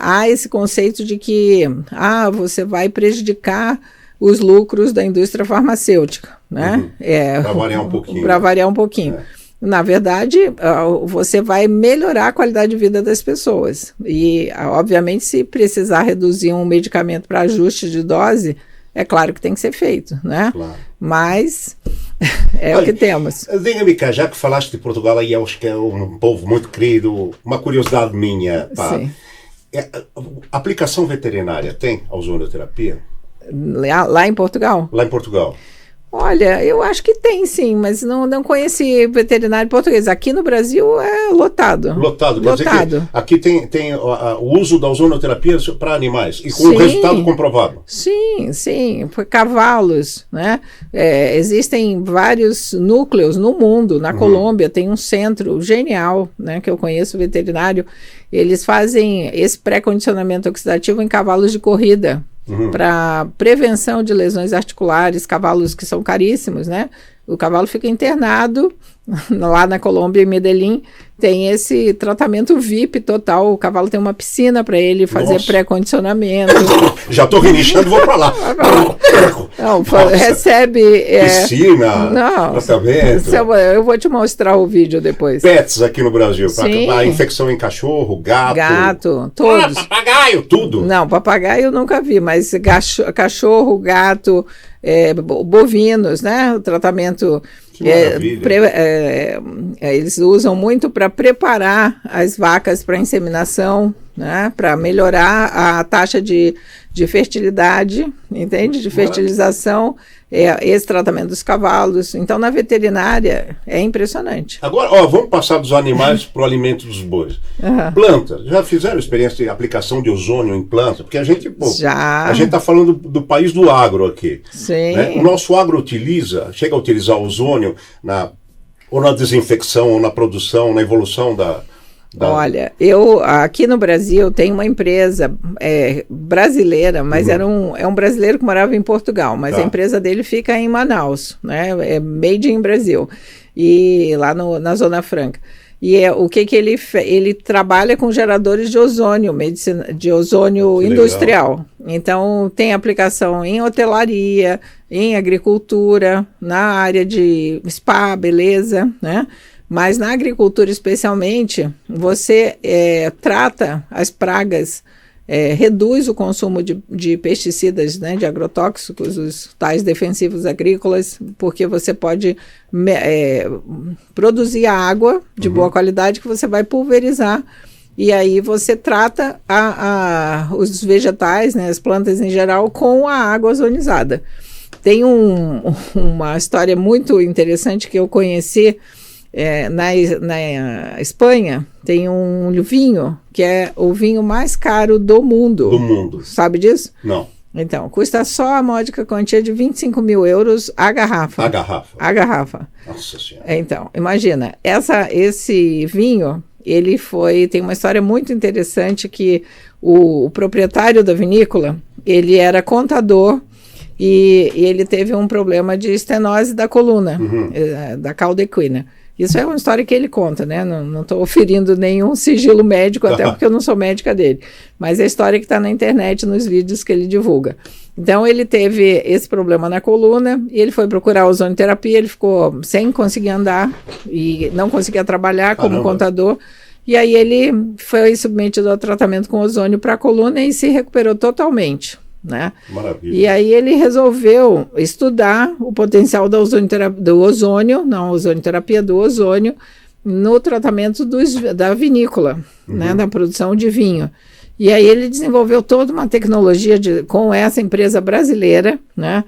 há esse conceito de que você vai prejudicar os lucros da indústria farmacêutica, né? Para variar um pouquinho. Para variar um pouquinho. Na verdade, você vai melhorar a qualidade de vida das pessoas. E, obviamente, se precisar reduzir um medicamento para ajuste de dose, é claro que tem que ser feito, né? Claro. Mas o que temos. Diga-me cá, já que falaste de Portugal, aí acho que é um povo muito querido, uma curiosidade minha, pá. Sim. A aplicação veterinária tem a ozonioterapia? Lá em Portugal? Lá em Portugal. Olha, eu acho que tem sim, mas não conheci veterinário português. Aqui no Brasil é lotado. Lotado. Quer dizer que aqui tem o uso da ozonioterapia para animais e com resultado comprovado. Sim. Por cavalos, né? Existem vários núcleos no mundo. Na Colômbia tem um centro genial, né, que eu conheço, veterinário. Eles fazem esse pré-condicionamento oxidativo em cavalos de corrida. Para prevenção de lesões articulares, cavalos que são caríssimos, né? O cavalo fica internado lá na Colômbia, em Medellín, tem esse tratamento VIP total. O cavalo tem uma piscina para ele fazer pré-condicionamento. Já estou reiniciando, vou para lá. Não, recebe... piscina, tratamento. Eu vou te mostrar o vídeo depois. Pets aqui no Brasil, para infecção em cachorro, gato. Todos. Papagaio, tudo. Não, papagaio eu nunca vi, mas cachorro, gato, bovinos, né? O tratamento... eles usam muito para preparar as vacas para inseminação, né, para melhorar a taxa de fertilidade, entende? De fertilização, esse tratamento dos cavalos. Então, na veterinária, é impressionante. Agora, vamos passar dos animais para o alimento dos bois. Planta, já fizeram experiência de aplicação de ozônio em planta? Porque a gente está falando do país do agro aqui. Sim. Né? O nosso agro chega a utilizar ozônio Ou na desinfecção, ou na produção, na evolução da... Olha, aqui no Brasil tenho uma empresa brasileira, mas é um brasileiro que morava em Portugal, mas a empresa dele fica em Manaus, né? É made in Brasil, e lá na Zona Franca. E o que ele trabalha com geradores de ozônio, de ozônio industrial. Então, tem aplicação em hotelaria, em agricultura, na área de spa, beleza, né? Mas na agricultura, especialmente, você trata as pragas, reduz o consumo de pesticidas, né, de agrotóxicos, os tais defensivos agrícolas, porque você pode produzir a água de boa qualidade que você vai pulverizar, e aí você trata os vegetais, né, as plantas em geral, com a água ozonizada. Tem uma história muito interessante que eu conheci. Na Espanha tem um vinho que é o vinho mais caro do mundo. Do mundo. Sabe disso? Não. Então, custa só a módica quantia de 25 mil euros a garrafa. A garrafa. A garrafa. Nossa Senhora. Então, imagina, esse vinho, tem uma história muito interessante que o proprietário da vinícola, ele era contador e ele teve um problema de estenose da coluna, da cauda equina. Isso é uma história que ele conta, né? Não estou oferindo nenhum sigilo médico, até porque eu não sou médica dele. Mas é a história que está na internet, nos vídeos que ele divulga. Então, ele teve esse problema na coluna e ele foi procurar ozonioterapia, ele ficou sem conseguir andar e não conseguia trabalhar como contador. E aí ele foi submetido ao tratamento com ozônio para a coluna e se recuperou totalmente. Né? Maravilha. E aí ele resolveu estudar o potencial da ozonioterapia do ozônio no tratamento da vinícola, né, da produção de vinho. E aí ele desenvolveu toda uma tecnologia com essa empresa brasileira, né,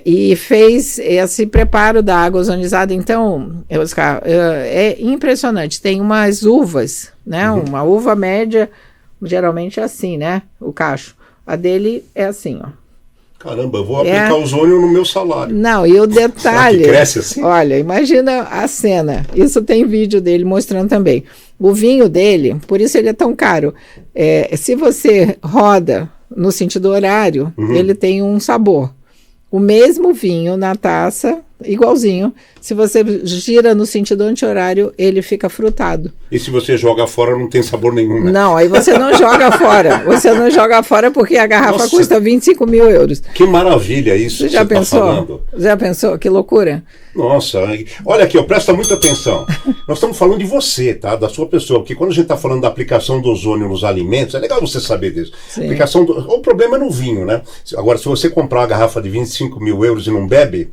e fez esse preparo da água ozonizada. Então, Oscar, é impressionante. Tem umas uvas, né, uma uva média, geralmente é assim, né, o cacho. A dele é assim, ó. Caramba, eu vou aplicar ozônio no meu salário. Não, e o detalhe... Será que cresce assim? Olha, imagina a cena. Isso tem vídeo dele mostrando também. O vinho dele, por isso ele é tão caro. Se você roda no sentido horário, ele tem um sabor. O mesmo vinho na taça, igualzinho. Se você gira no sentido anti-horário, ele fica frutado. E se você joga fora, não tem sabor nenhum, né? Não, aí você não joga fora. Você não joga fora porque a garrafa custa 25 mil euros. Que maravilha isso que você está falando. Já pensou? Que loucura. Nossa, olha aqui, presta muita atenção. Nós estamos falando de você, tá? Da sua pessoa, porque quando a gente está falando da aplicação do ozônio nos alimentos, é legal você saber disso. O problema é no vinho, né? Agora, se você comprar uma garrafa de 25 mil euros e não bebe,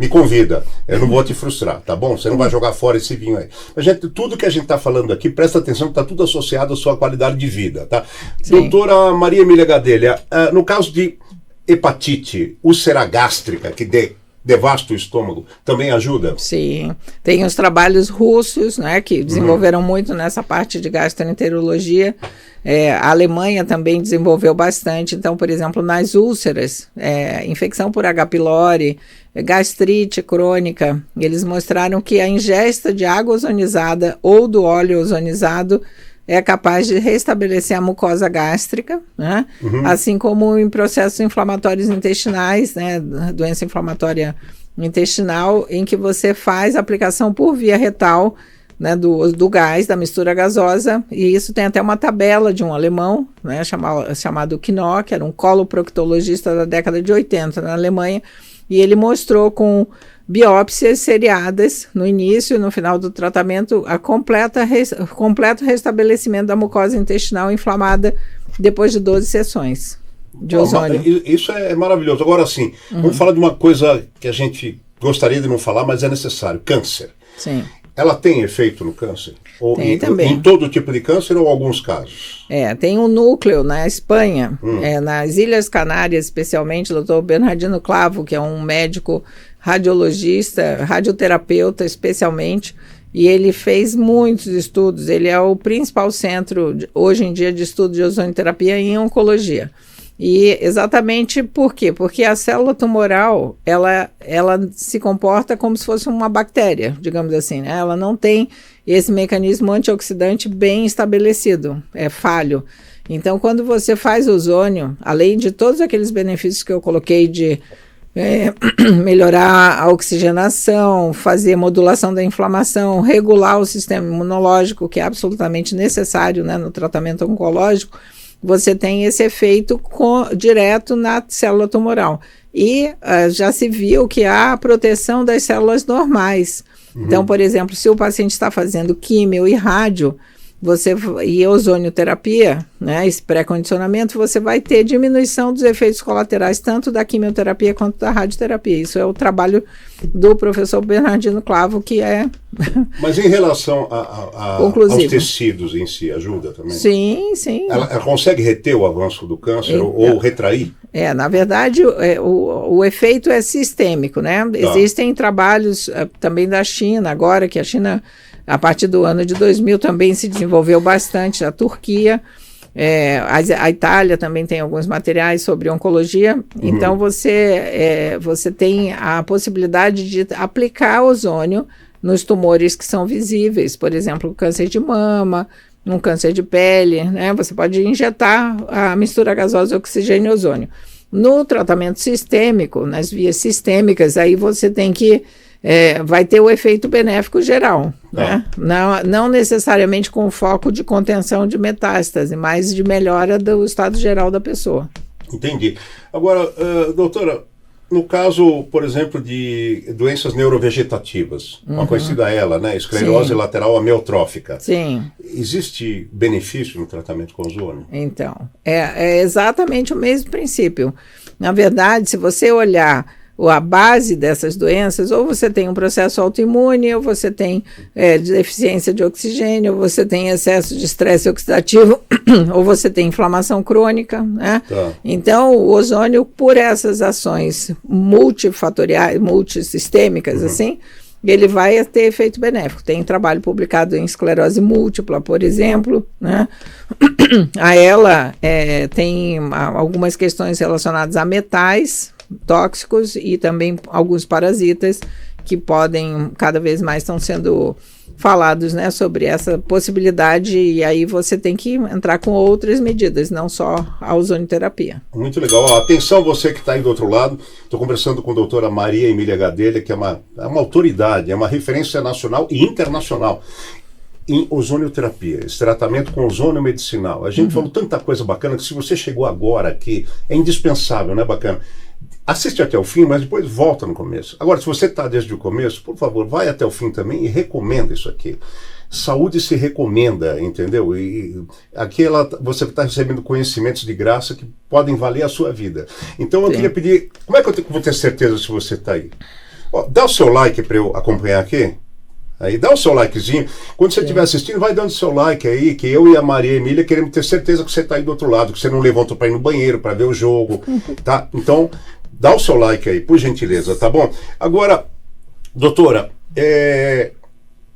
me convida, eu não vou te frustrar, tá bom? Você não vai jogar fora esse vinho aí. Mas, gente, tudo que a gente está falando aqui, presta atenção que está tudo associado à sua qualidade de vida, tá? Doutora Maria Emília Gadelha, no caso de hepatite, úlcera gástrica, que devasta o estômago, também ajuda? Sim, tem os trabalhos russos, né, que desenvolveram muito nessa parte de gastroenterologia. A Alemanha também desenvolveu bastante. Então, por exemplo, nas úlceras, infecção por H. pylori, gastrite crônica, eles mostraram que a ingesta de água ozonizada ou do óleo ozonizado é capaz de restabelecer a mucosa gástrica, né? Assim como em processos inflamatórios intestinais, né? Doença inflamatória intestinal, em que você faz aplicação por via retal, né, do gás, da mistura gasosa, e isso tem até uma tabela de um alemão, né, chamado Knopf, que era um coloproctologista da década de 80 na Alemanha, e ele mostrou com biópsias seriadas no início e no final do tratamento a completo restabelecimento da mucosa intestinal inflamada depois de 12 sessões de ozônio. Isso é maravilhoso. Agora sim, vamos falar de uma coisa que a gente gostaria de não falar, mas é necessário: câncer. Sim. Ela tem efeito no câncer? Ou tem também. Em todo tipo de câncer ou alguns casos? Tem um núcleo na Espanha, nas Ilhas Canárias especialmente, o Dr. Bernardino Clavo, que é um médico radiologista, radioterapeuta especialmente, e ele fez muitos estudos. Ele é o principal centro, hoje em dia, de estudo de ozonioterapia em oncologia. E exatamente por quê? Porque a célula tumoral, ela se comporta como se fosse uma bactéria, digamos assim, né? Ela não tem esse mecanismo antioxidante bem estabelecido, é falho. Então, quando você faz ozônio, além de todos aqueles benefícios que eu coloquei de melhorar a oxigenação, fazer modulação da inflamação, regular o sistema imunológico, que é absolutamente necessário, né, no tratamento oncológico, você tem esse efeito direto na célula tumoral. E já se viu que há proteção das células normais. Então, por exemplo, se o paciente está fazendo químio e rádio, e ozonioterapia, né, esse pré-condicionamento, você vai ter diminuição dos efeitos colaterais, tanto da quimioterapia quanto da radioterapia. Isso é o trabalho do professor Bernardino Clavo, que é... Mas em relação aos tecidos em si, ajuda também? Sim, sim. Ela consegue reter o avanço do câncer ou retrair? Na verdade, o efeito é sistêmico, né? Tá. Existem trabalhos também da China, agora que a China... A partir do ano de 2000 também se desenvolveu bastante, a Turquia, a Itália também tem alguns materiais sobre oncologia. Então você tem a possibilidade de aplicar ozônio nos tumores que são visíveis, por exemplo, o câncer de mama, um câncer de pele, né? Você pode injetar a mistura gasosa oxigênio e ozônio. No tratamento sistêmico, nas vias sistêmicas, aí você tem que vai ter o efeito benéfico geral, né? Não necessariamente com foco de contenção de metástase, mas de melhora do estado geral da pessoa. Entendi. Agora, doutora, no caso, por exemplo, de doenças neurovegetativas, uma conhecida ela, né? Esclerose lateral amiotrófica. Sim. Existe benefício no tratamento com ozônio? Então, é exatamente o mesmo princípio. Na verdade, se você olhar a base dessas doenças, ou você tem um processo autoimune, ou você tem deficiência de oxigênio, ou você tem excesso de estresse oxidativo, ou você tem inflamação crônica, né? Tá. Então, o ozônio, por essas ações multifatoriais, multissistêmicas, assim, ele vai ter efeito benéfico. Tem trabalho publicado em esclerose múltipla, por exemplo, né? Ela tem algumas questões relacionadas a metais tóxicos e também alguns parasitas que cada vez mais estão sendo falados, né, sobre essa possibilidade, e aí você tem que entrar com outras medidas, não só a ozonioterapia. Muito legal. Atenção você que está aí do outro lado, estou conversando com a doutora Maria Emília Gadelha, que é uma autoridade, é uma referência nacional e internacional em ozonioterapia, esse tratamento com ozônio medicinal. A gente falou tanta coisa bacana que se você chegou agora aqui, é indispensável, né, bacana? Assiste até o fim, mas depois volta no começo. Agora, se você está desde o começo, por favor, vai até o fim também e recomenda isso aqui. Saúde se recomenda, entendeu? E aqui você está recebendo conhecimentos de graça que podem valer a sua vida. Então eu queria pedir, como é que eu vou ter certeza se você está aí? Dá o seu like para eu acompanhar aqui. Aí dá o seu likezinho. Quando você estiver assistindo, vai dando seu like aí, que eu e a Maria Emília queremos ter certeza que você está aí do outro lado, que você não levantou para ir no banheiro, para ver o jogo, tá? Então, dá o seu like aí, por gentileza, tá bom? Agora, doutora,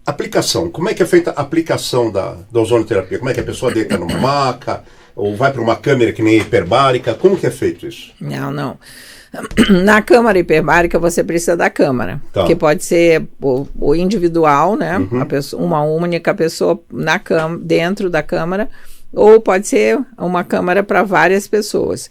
aplicação. Como é que é feita a aplicação da ozonioterapia? Como é que a pessoa deita numa maca, ou vai para uma câmera que nem hiperbárica? Como que é feito isso? Não. Na câmara hiperbárica você precisa da câmara, que pode ser o individual, né? Uma única pessoa dentro da câmara, ou pode ser uma câmara para várias pessoas.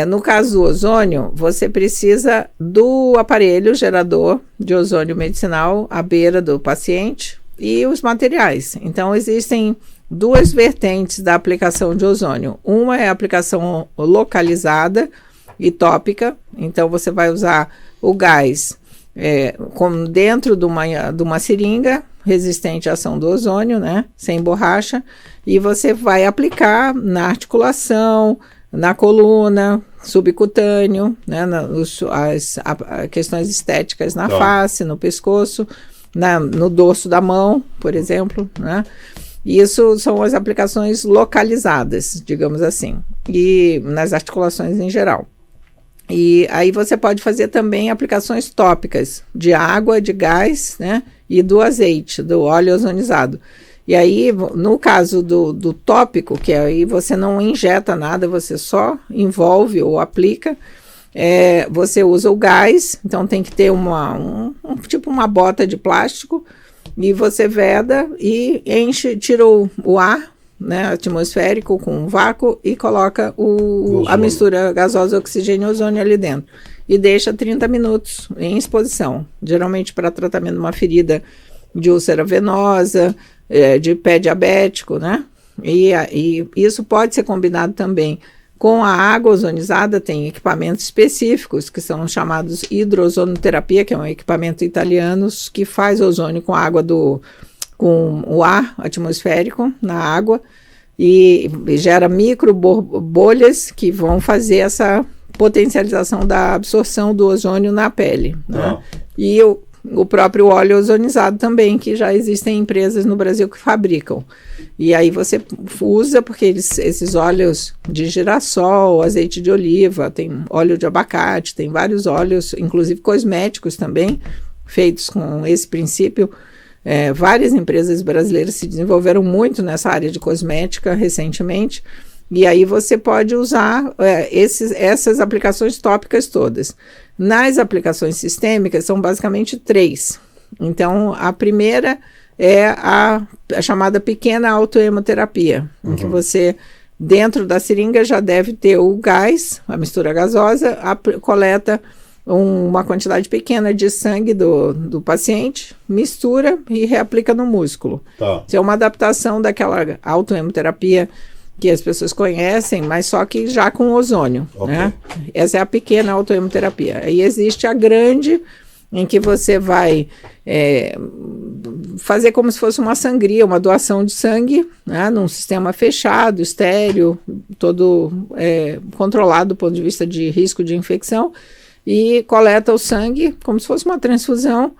No caso do ozônio, você precisa do aparelho gerador de ozônio medicinal à beira do paciente e os materiais. Então, existem duas vertentes da aplicação de ozônio. Uma é a aplicação localizada e tópica. Então, você vai usar o gás dentro de uma seringa resistente à ação do ozônio, né? Sem borracha, e você vai aplicar na articulação, na coluna, subcutâneo, né, as questões estéticas na face, no pescoço, no dorso da mão, por exemplo, né? Isso são as aplicações localizadas, digamos assim, e nas articulações em geral. E aí você pode fazer também aplicações tópicas de água, de gás, né, e do azeite, do óleo ozonizado. E aí, no caso do tópico, que aí você não injeta nada, você só envolve ou aplica, você usa o gás, então tem que ter tipo uma bota de plástico, e você veda e enche, tira o ar, né, atmosférico com um vácuo e coloca a mistura gasosa, oxigênio e ozônio ali dentro. E deixa 30 minutos em exposição, geralmente para tratamento de uma ferida de úlcera venosa, de pé diabético, né? E isso pode ser combinado também com a água ozonizada. Tem equipamentos específicos que são chamados hidrozonoterapia, que é um equipamento italiano que faz ozônio com água com o ar atmosférico na água e gera micro bolhas que vão fazer essa potencialização da absorção do ozônio na pele, né? E o próprio óleo ozonizado também, que já existem empresas no Brasil que fabricam. E aí você usa, porque esses óleos de girassol, azeite de oliva, tem óleo de abacate, tem vários óleos, inclusive cosméticos também, feitos com esse princípio. Várias empresas brasileiras se desenvolveram muito nessa área de cosmética recentemente. E aí você pode usar essas aplicações tópicas todas. Nas aplicações sistêmicas, são basicamente 3. Então, a primeira é a chamada pequena autohemoterapia, em que você, dentro da seringa, já deve ter o gás, a mistura gasosa, coleta uma quantidade pequena de sangue do paciente, mistura e reaplica no músculo. Isso é uma adaptação daquela autohemoterapia que as pessoas conhecem, mas só que já com ozônio, né? Essa é a pequena autohemoterapia. Aí existe a grande, em que você vai fazer como se fosse uma sangria, uma doação de sangue, né? Num sistema fechado, estéril, todo controlado do ponto de vista de risco de infecção, e coleta o sangue como se fosse uma transfusão,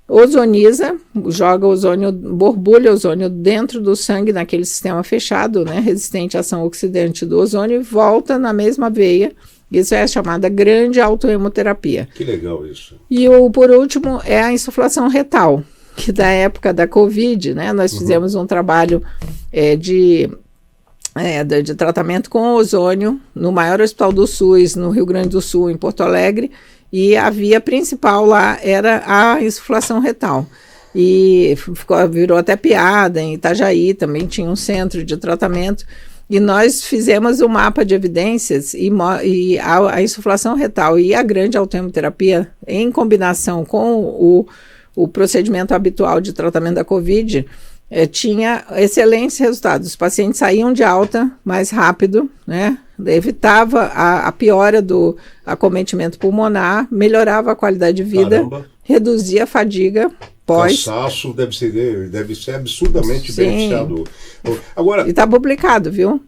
ozoniza, joga ozônio, borbulha ozônio dentro do sangue naquele sistema fechado, né, resistente à ação oxidante do ozônio, e volta na mesma veia. Isso é a chamada grande autohemoterapia. Que legal isso. E por último é a insuflação retal, que da época da Covid, né, nós fizemos um trabalho de tratamento com ozônio no maior hospital do SUS, no Rio Grande do Sul, em Porto Alegre. E a via principal lá era a insuflação retal. E virou até piada, em Itajaí também tinha um centro de tratamento. E nós fizemos um mapa de evidências e a insuflação retal e a grande autohemoterapia, em combinação com o procedimento habitual de tratamento da Covid, tinha excelentes resultados. Os pacientes saíam de alta mais rápido, né? Evitava a piora do acometimento pulmonar, melhorava a qualidade de vida, reduzia a fadiga pós. Cansaço deve ser absurdamente beneficiador. Agora, e está publicado, viu?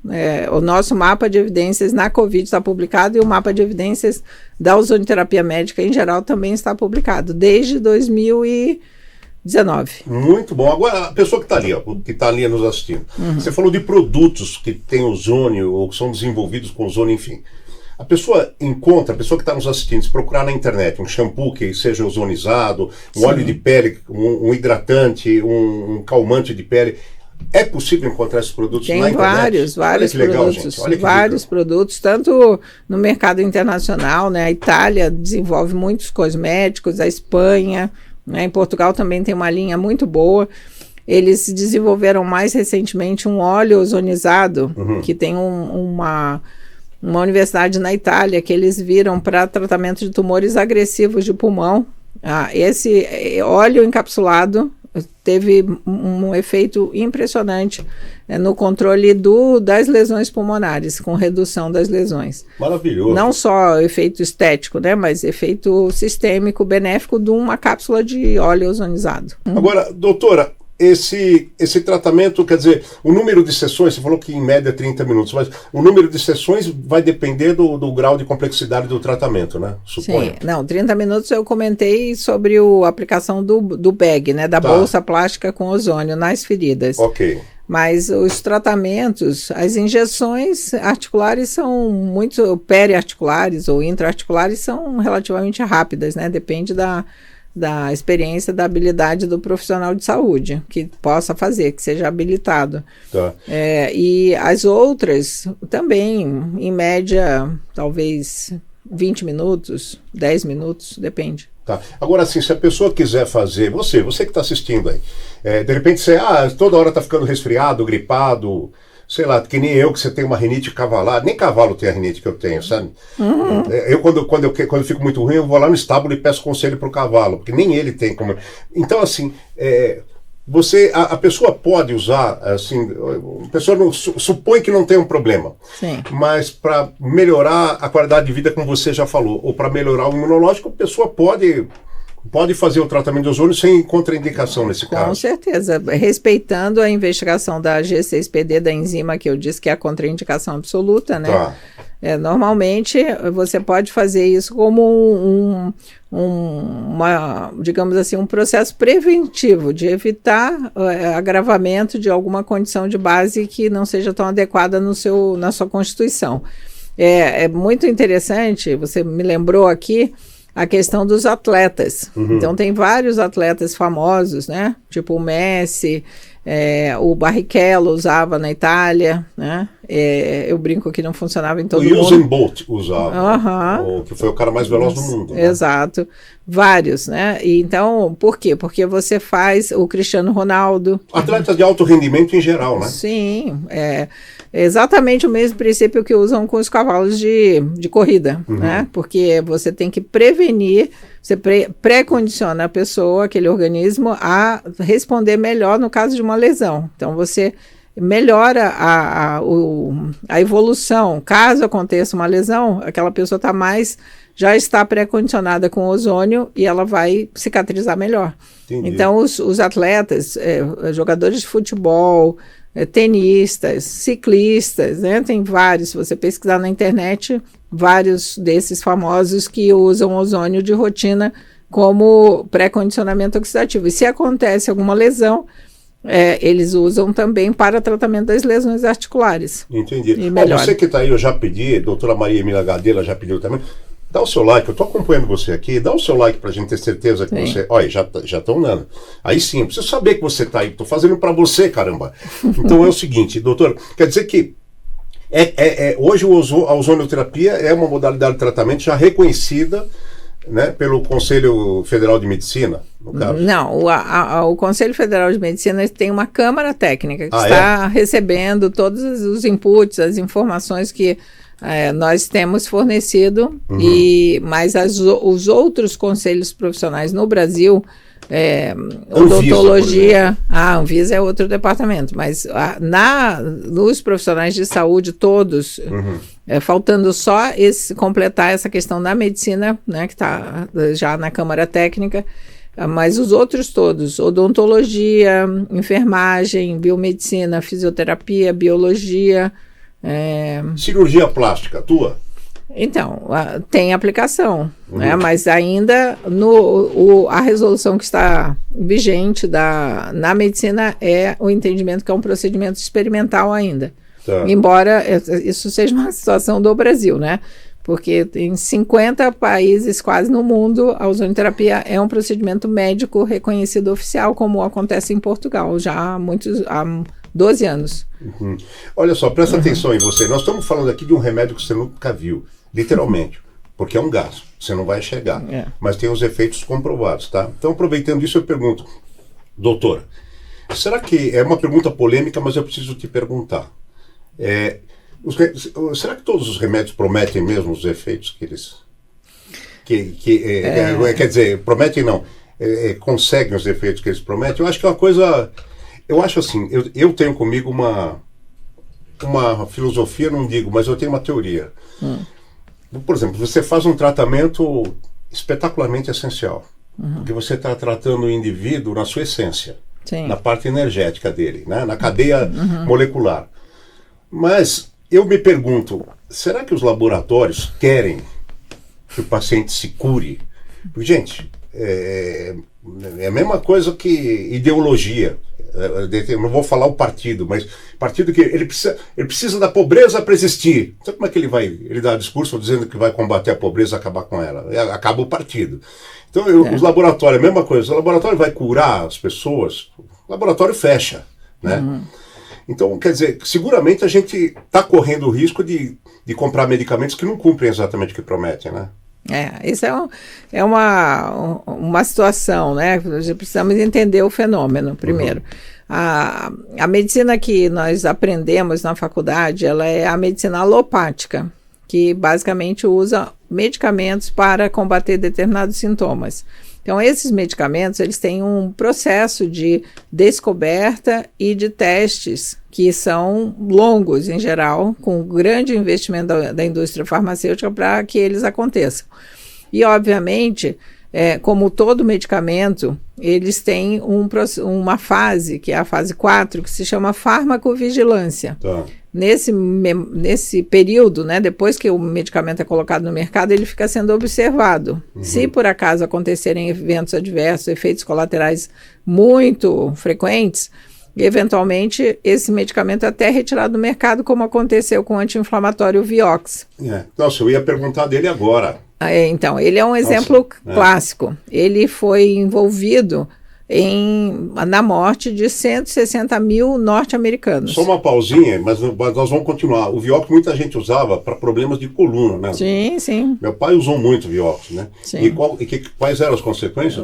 O nosso mapa de evidências na Covid está publicado, e o mapa de evidências da ozonioterapia médica em geral também está publicado, desde 2019. Muito bom. Agora, a pessoa que está ali nos assistindo, você falou de produtos que têm ozônio ou que são desenvolvidos com ozônio, enfim. A pessoa que está nos assistindo, se procurar na internet um shampoo que seja ozonizado, óleo de pele, um hidratante, um calmante de pele, é possível encontrar esses produtos na internet? Vários produtos, vários produtos, tanto no mercado internacional, né? A Itália desenvolve muitos cosméticos, a Espanha, né? Em Portugal também tem uma linha muito boa. Eles desenvolveram mais recentemente um óleo ozonizado, que tem uma universidade na Itália que eles viram para tratamento de tumores agressivos de pulmão. Esse óleo encapsulado teve um efeito impressionante no controle das lesões pulmonares, com redução das lesões. Maravilhoso. Não só efeito estético, né, mas efeito sistêmico benéfico de uma cápsula de óleo ozonizado. Agora, doutora, esse tratamento, quer dizer, o número de sessões, você falou que em média 30 minutos, mas o número de sessões vai depender do grau de complexidade do tratamento, né? Suponho. Sim, não, 30 minutos eu comentei sobre a aplicação do bag, né, da bolsa plástica com ozônio nas feridas. Ok. Mas os tratamentos, as injeções articulares são muito, periarticulares ou intraarticulares são relativamente rápidas, né? Depende da da experiência, da habilidade do profissional de saúde, que possa fazer, que seja habilitado. Tá. E as outras também, em média, talvez 20 minutos, 10 minutos, depende. Tá. Agora, assim, se a pessoa quiser fazer, você que está assistindo aí, de repente você, toda hora está ficando resfriado, gripado, sei lá, que nem eu, que você tem uma rinite cavalar, nem cavalo tem a rinite que eu tenho, sabe? Eu, quando eu fico muito ruim, eu vou lá no estábulo e peço conselho pro cavalo, porque nem ele tem como... Então, assim, a pessoa pode usar, assim, a pessoa supõe que não tem um problema. Sim. Mas para melhorar a qualidade de vida, como você já falou, ou para melhorar o imunológico, a pessoa pode fazer o tratamento de ozônio sem contraindicação nesse caso. Com certeza, respeitando a investigação da G6PD, da enzima que eu disse que é a contraindicação absoluta, né? Tá. Normalmente você pode fazer isso como digamos assim, um processo preventivo de evitar agravamento de alguma condição de base que não seja tão adequada na sua constituição. É muito interessante, você me lembrou aqui a questão dos atletas. Então tem vários atletas famosos, né? Tipo o Messi, o Barrichello usava na Itália, né? Eu brinco que não funcionava em todo mundo. O Usain Bolt usava, que foi o cara mais veloz do mundo. Né? Exato. Vários, né? E então, por quê? Porque você faz o Cristiano Ronaldo. Atletas de alto rendimento em geral, né? Sim, exatamente o mesmo princípio que usam com os cavalos de corrida, né? Porque você tem que prevenir, você pré-condiciona a pessoa, aquele organismo, a responder melhor no caso de uma lesão. Então, você melhora a evolução. Caso aconteça uma lesão, aquela pessoa já está pré-condicionada com ozônio e ela vai cicatrizar melhor. Entendi. Então, os atletas, jogadores de futebol, tenistas, ciclistas, né? Tem vários, se você pesquisar na internet, vários desses famosos que usam ozônio de rotina como pré-condicionamento oxidativo. E se acontece alguma lesão, eles usam também para tratamento das lesões articulares. Entendi. Você que está aí, eu já pedi, doutora Maria Emília Gadela já pediu também. Dá o seu like, eu estou acompanhando você aqui, dá o seu like para a gente ter certeza que você... Olha, já estão dando. Aí sim, eu preciso saber que você está aí, estou fazendo para você, caramba. Então é o seguinte, doutor, quer dizer que hoje a ozonioterapia é uma modalidade de tratamento já reconhecida, né, pelo Conselho Federal de Medicina, no caso. Não, o Conselho Federal de Medicina tem uma câmara técnica que está recebendo todos os inputs, as informações que nós temos fornecido, mas os outros conselhos profissionais no Brasil, odontologia, a Anvisa é outro departamento, mas nos profissionais de saúde todos, faltando só completar essa questão da medicina, né, que está já na Câmara Técnica, mas os outros todos, odontologia, enfermagem, biomedicina, fisioterapia, biologia... Cirurgia plástica, tua? Então, tem aplicação, né? Mas ainda a resolução que está vigente na medicina é o entendimento que é um procedimento experimental ainda. Tá. Embora isso seja uma situação do Brasil, né? Porque em 50 países quase no mundo, a ozonioterapia é um procedimento médico reconhecido oficial, como acontece em Portugal já há 12 anos. Olha só, presta atenção em você. Nós estamos falando aqui de um remédio que você nunca viu, literalmente, porque é um gás, você não vai enxergar, mas tem os efeitos comprovados, tá? Então, aproveitando isso, eu pergunto, doutora, será que, é uma pergunta polêmica, mas eu preciso te perguntar, será que todos os remédios prometem mesmo os efeitos que eles... quer dizer, prometem não, conseguem os efeitos que eles prometem? Eu acho que é uma coisa... Eu acho assim, eu tenho comigo uma filosofia, não digo, mas eu tenho uma teoria. Por exemplo, você faz um tratamento espetacularmente essencial, porque você está tratando o indivíduo na sua essência, na parte energética dele, né? Na cadeia molecular. Mas eu me pergunto, será que os laboratórios querem que o paciente se cure? Porque, gente, é a mesma coisa que ideologia. eu não vou falar o partido, mas partido que ele precisa da pobreza para existir. Então como é que ele dá discurso dizendo que vai combater a pobreza, acabar com ela? Acaba o partido. Então os laboratórios, a mesma coisa, o laboratório vai curar as pessoas, o laboratório fecha, né? Então, quer dizer, seguramente a gente está correndo o risco de comprar medicamentos que não cumprem exatamente o que prometem, né? Isso é uma situação, né? Precisamos entender o fenômeno primeiro. A medicina que nós aprendemos na faculdade, ela é a medicina alopática, que basicamente usa medicamentos para combater determinados sintomas. Então, esses medicamentos, eles têm um processo de descoberta e de testes que são longos, em geral, com grande investimento da indústria farmacêutica para que eles aconteçam. E, obviamente, como todo medicamento, eles têm uma fase, que é a fase 4, que se chama farmacovigilância. Tá. Nesse período, né, depois que o medicamento é colocado no mercado, ele fica sendo observado. Se por acaso acontecerem eventos adversos, efeitos colaterais muito frequentes, eventualmente esse medicamento é até retirado do mercado, como aconteceu com o anti-inflamatório Vioxx. Nossa, eu ia perguntar dele agora. Então, ele é um exemplo clássico. Ele foi envolvido na morte de 160 mil norte-americanos. Só uma pausinha, mas nós vamos continuar. O Vioxx muita gente usava para problemas de coluna, né? Sim, sim. Meu pai usou muito Vioxx, né? Sim. E quais eram as consequências?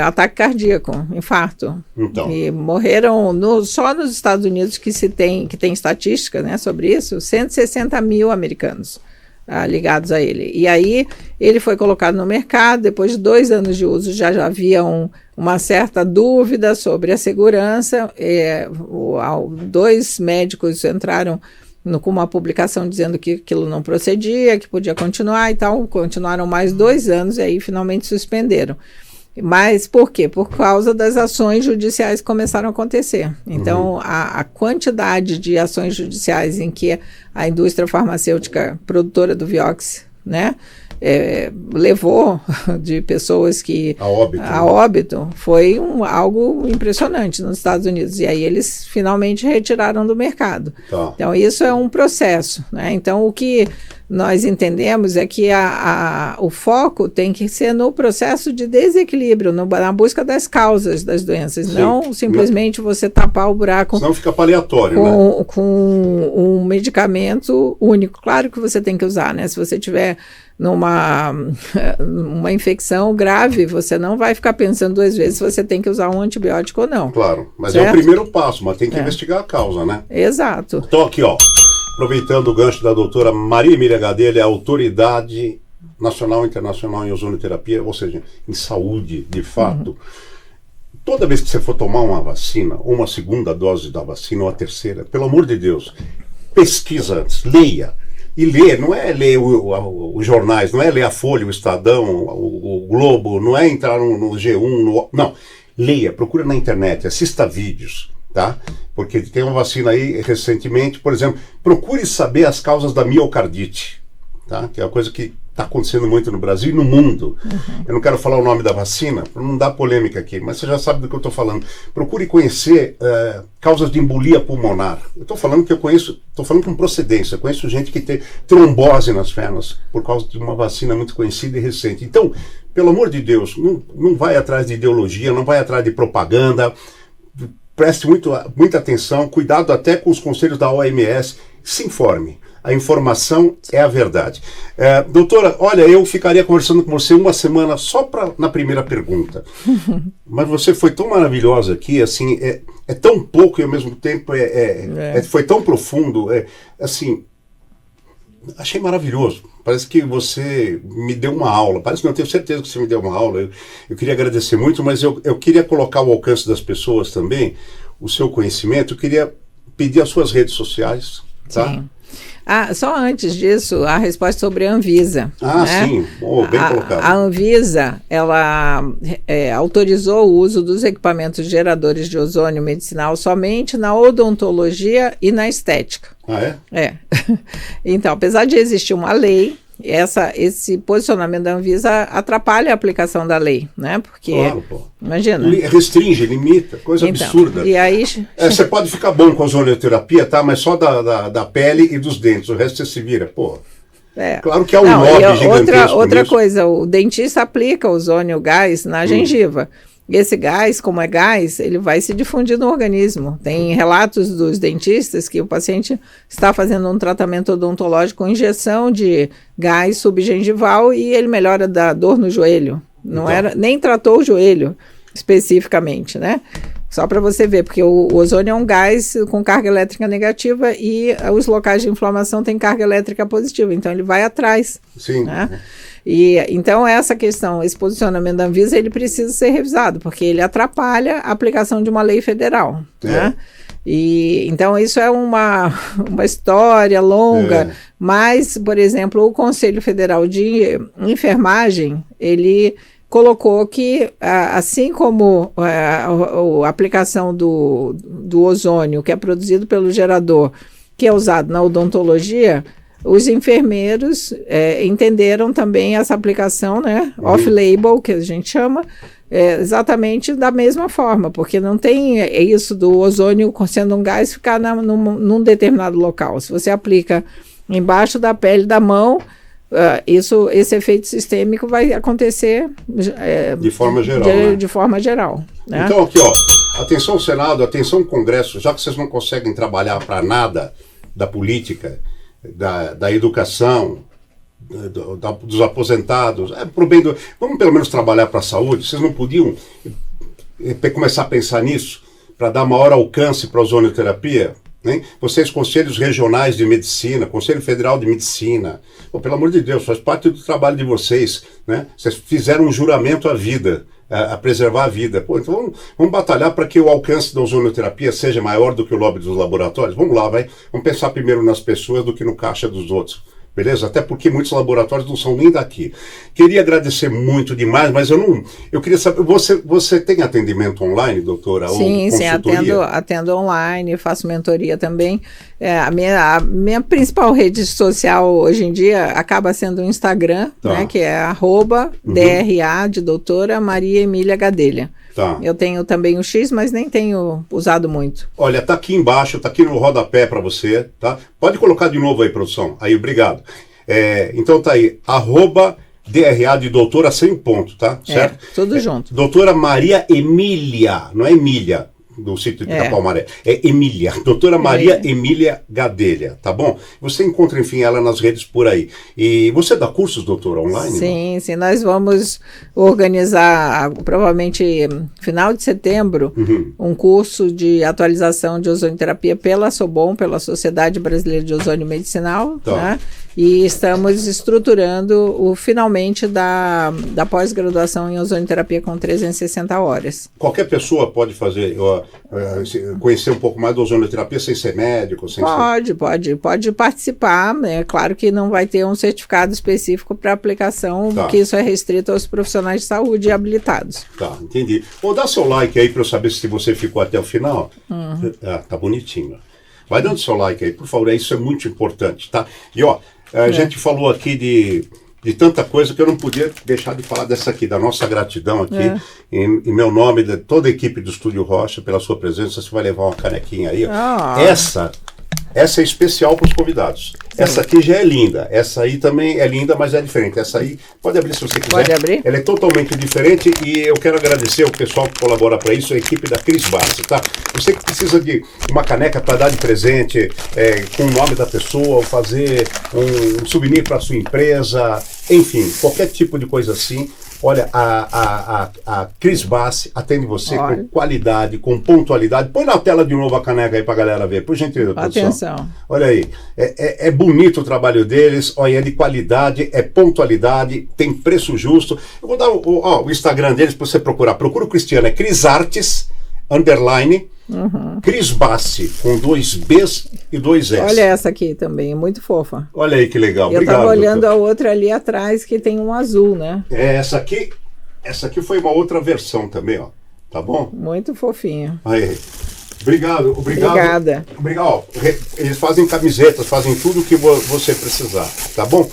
Ataque cardíaco, infarto. Então. E morreram, só nos Estados Unidos que tem estatística, né, sobre isso, 160 mil americanos ligados a ele. E aí ele foi colocado no mercado, depois de 2 anos de uso já havia uma certa dúvida sobre a segurança. 2 médicos entraram com uma publicação dizendo que aquilo não procedia, que podia continuar e tal. Continuaram mais 2 anos e aí finalmente suspenderam. Mas por quê? Por causa das ações judiciais que começaram a acontecer. Então, a quantidade de ações judiciais em que a indústria farmacêutica produtora do Vioxx, né, levou de pessoas a óbito foi algo impressionante nos Estados Unidos. E aí eles finalmente retiraram do mercado. Tá. Então, isso é um processo, né? Então, o que nós entendemos é que o foco tem que ser no processo de desequilíbrio, na busca das causas das doenças. Sim. Não simplesmente você tapar o buraco. Senão fica paliatório, com um medicamento único. Claro que você tem que usar, né? Se você tiver uma infecção grave, você não vai ficar pensando 2 vezes se você tem que usar um antibiótico ou não. Claro, mas certo? É o primeiro passo, mas tem que investigar a causa, né? Exato. Então aqui, aproveitando o gancho da doutora Maria Emília Gadelha, autoridade nacional e internacional em ozonoterapia, ou seja, em saúde, de fato. Toda vez que você for tomar uma vacina, ou uma segunda dose da vacina, ou a terceira, pelo amor de Deus, pesquisa antes, leia. E ler, não é ler os jornais, não é ler a Folha, o Estadão, o Globo, não é entrar no G1, não. Leia, procura na internet, assista vídeos, tá? Porque tem uma vacina aí recentemente, por exemplo, procure saber as causas da miocardite, tá? Que é uma coisa que está acontecendo muito no Brasil e no mundo. Eu não quero falar o nome da vacina, para não dar polêmica aqui, mas você já sabe do que eu estou falando. Procure conhecer causas de embolia pulmonar. Eu estou falando que eu conheço, estou falando com procedência, conheço gente que tem trombose nas pernas por causa de uma vacina muito conhecida e recente. Então, pelo amor de Deus, não vai atrás de ideologia, não vai atrás de propaganda, preste muita atenção, cuidado até com os conselhos da OMS, se informe. A informação é a verdade. Doutora, olha, eu ficaria conversando com você uma semana só na primeira pergunta. Mas você foi tão maravilhosa aqui, assim, é tão pouco e ao mesmo tempo foi tão profundo. Assim, achei maravilhoso. Parece que você me deu uma aula. Parece que não, tenho certeza que você me deu uma aula. Eu queria agradecer muito, mas eu queria colocar ao alcance das pessoas também o seu conhecimento. Eu queria pedir as suas redes sociais, tá? Sim. Só antes disso, a resposta sobre a Anvisa. Né? Sim, bem colocado. A Anvisa, ela autorizou o uso dos equipamentos geradores de ozônio medicinal somente na odontologia e na estética. Ah, é? Então, apesar de existir uma lei esse posicionamento da Anvisa atrapalha a aplicação da lei, né? Porque, claro, pô. Imagina. Restringe, limita, coisa então, absurda. E aí... Você pode ficar bom com a ozonioterapia, tá? Mas só da pele e dos dentes, o resto você se vira, pô. Claro que é um lobby gigantesco. Outra coisa, o dentista aplica ozônio gás na gengiva. Esse gás, como é gás, ele vai se difundir no organismo. Tem relatos dos dentistas que o paciente está fazendo um tratamento odontológico com injeção de gás subgengival e ele melhora da dor no joelho. Nem tratou o joelho especificamente, né? Só para você ver, porque o ozônio é um gás com carga elétrica negativa e os locais de inflamação têm carga elétrica positiva, então ele vai atrás. Sim. Né? E então essa questão, esse posicionamento da Anvisa, ele precisa ser revisado, porque ele atrapalha a aplicação de uma lei federal. Né? E então isso é uma história longa, mas, por exemplo, o Conselho Federal de Enfermagem, ele colocou que, assim como a aplicação do ozônio, que é produzido pelo gerador, que é usado na odontologia, os enfermeiros entenderam também essa aplicação, né, off-label, que a gente chama, exatamente da mesma forma, porque não tem isso do ozônio sendo um gás ficar num determinado local. Se você aplica embaixo da pele da mão, esse efeito sistêmico vai acontecer de forma geral. De forma geral, né? Então aqui, ó, atenção Senado, atenção Congresso, já que vocês não conseguem trabalhar para nada da política, da educação, dos aposentados, pro bem vamos pelo menos trabalhar para a saúde. Vocês não podiam começar a pensar nisso para dar maior alcance para a ozonioterapia? Né? Vocês, conselhos regionais de medicina, Conselho Federal de Medicina, pelo amor de Deus, faz parte do trabalho de vocês, né? Vocês fizeram um juramento à vida, a preservar a vida. Então vamos batalhar para que o alcance da ozonioterapia seja maior do que o lobby dos laboratórios. Vamos lá, vamos pensar primeiro nas pessoas do que no caixa dos outros. Beleza? Até porque muitos laboratórios não são nem daqui. Queria agradecer muito demais, mas eu queria saber, você tem atendimento online, doutora? Sim, atendo online, faço mentoria também. A minha principal rede social hoje em dia acaba sendo o Instagram, né, que é @DRA de doutora Maria Emília Gadelha. Tá. Eu tenho também o X, mas nem tenho usado muito. Olha, tá aqui embaixo, tá aqui no rodapé para você, tá? Pode colocar de novo aí, produção. Aí, obrigado. Então tá aí, @DRA de doutora sem ponto, tá? Certo? Tudo junto. Doutora Maria Emília, não é Emília, do sítio de Capalmaré, é Emília, doutora Maria Emília Gadelha, tá bom? Você encontra, enfim, ela nas redes por aí. E você dá cursos, doutora, online? Sim, nós vamos organizar, provavelmente final de setembro, um curso de atualização de ozonioterapia pela SOBOM, pela Sociedade Brasileira de Ozônio Medicinal, né? E estamos estruturando finalmente da pós-graduação em ozonioterapia com 360 horas. Qualquer pessoa pode fazer, conhecer um pouco mais da ozonioterapia sem ser médico? Pode participar, né? Claro que não vai ter um certificado específico para aplicação, porque isso é restrito aos profissionais de saúde habilitados. Tá, entendi. Dá seu like aí para eu saber se você ficou até o final. Tá bonitinho. Vai dando seu like aí, por favor, isso é muito importante, tá? E a gente falou aqui de tanta coisa que eu não podia deixar de falar dessa aqui, da nossa gratidão aqui, em meu nome, de toda a equipe do Estúdio Rocha, pela sua presença. Você vai levar uma canequinha aí. Essa é especial para os convidados. Essa aqui já é linda. Essa aí também é linda, mas é diferente. Essa aí, pode abrir se você quiser. Pode abrir. Ela é totalmente diferente e eu quero agradecer ao pessoal que colabora para isso, a equipe da Cris Bassi, tá? Você que precisa de uma caneca para dar de presente, com o nome da pessoa, ou fazer um souvenir para sua empresa, enfim, qualquer tipo de coisa assim. Olha, a Cris Bassi atende você com qualidade, com pontualidade. Põe na tela de novo a caneca aí pra galera ver, por gentileza, produção. Atenção. Olha aí, é bonito o trabalho deles, olha, é de qualidade, é pontualidade, tem preço justo. Eu vou dar o Instagram deles pra você procurar. Procura o Cristiano, é Cris Artes, _ Cris Bassi, com 2 Bs e 2 S. Olha essa aqui também, é muito fofa. Olha aí que legal. Eu estava olhando a outra ali atrás, que tem um azul, né? Essa aqui foi uma outra versão também, ó. Tá bom? Muito fofinha. Aí. Obrigado. Obrigada. Obrigado. Eles fazem camisetas, fazem tudo o que você precisar, tá bom?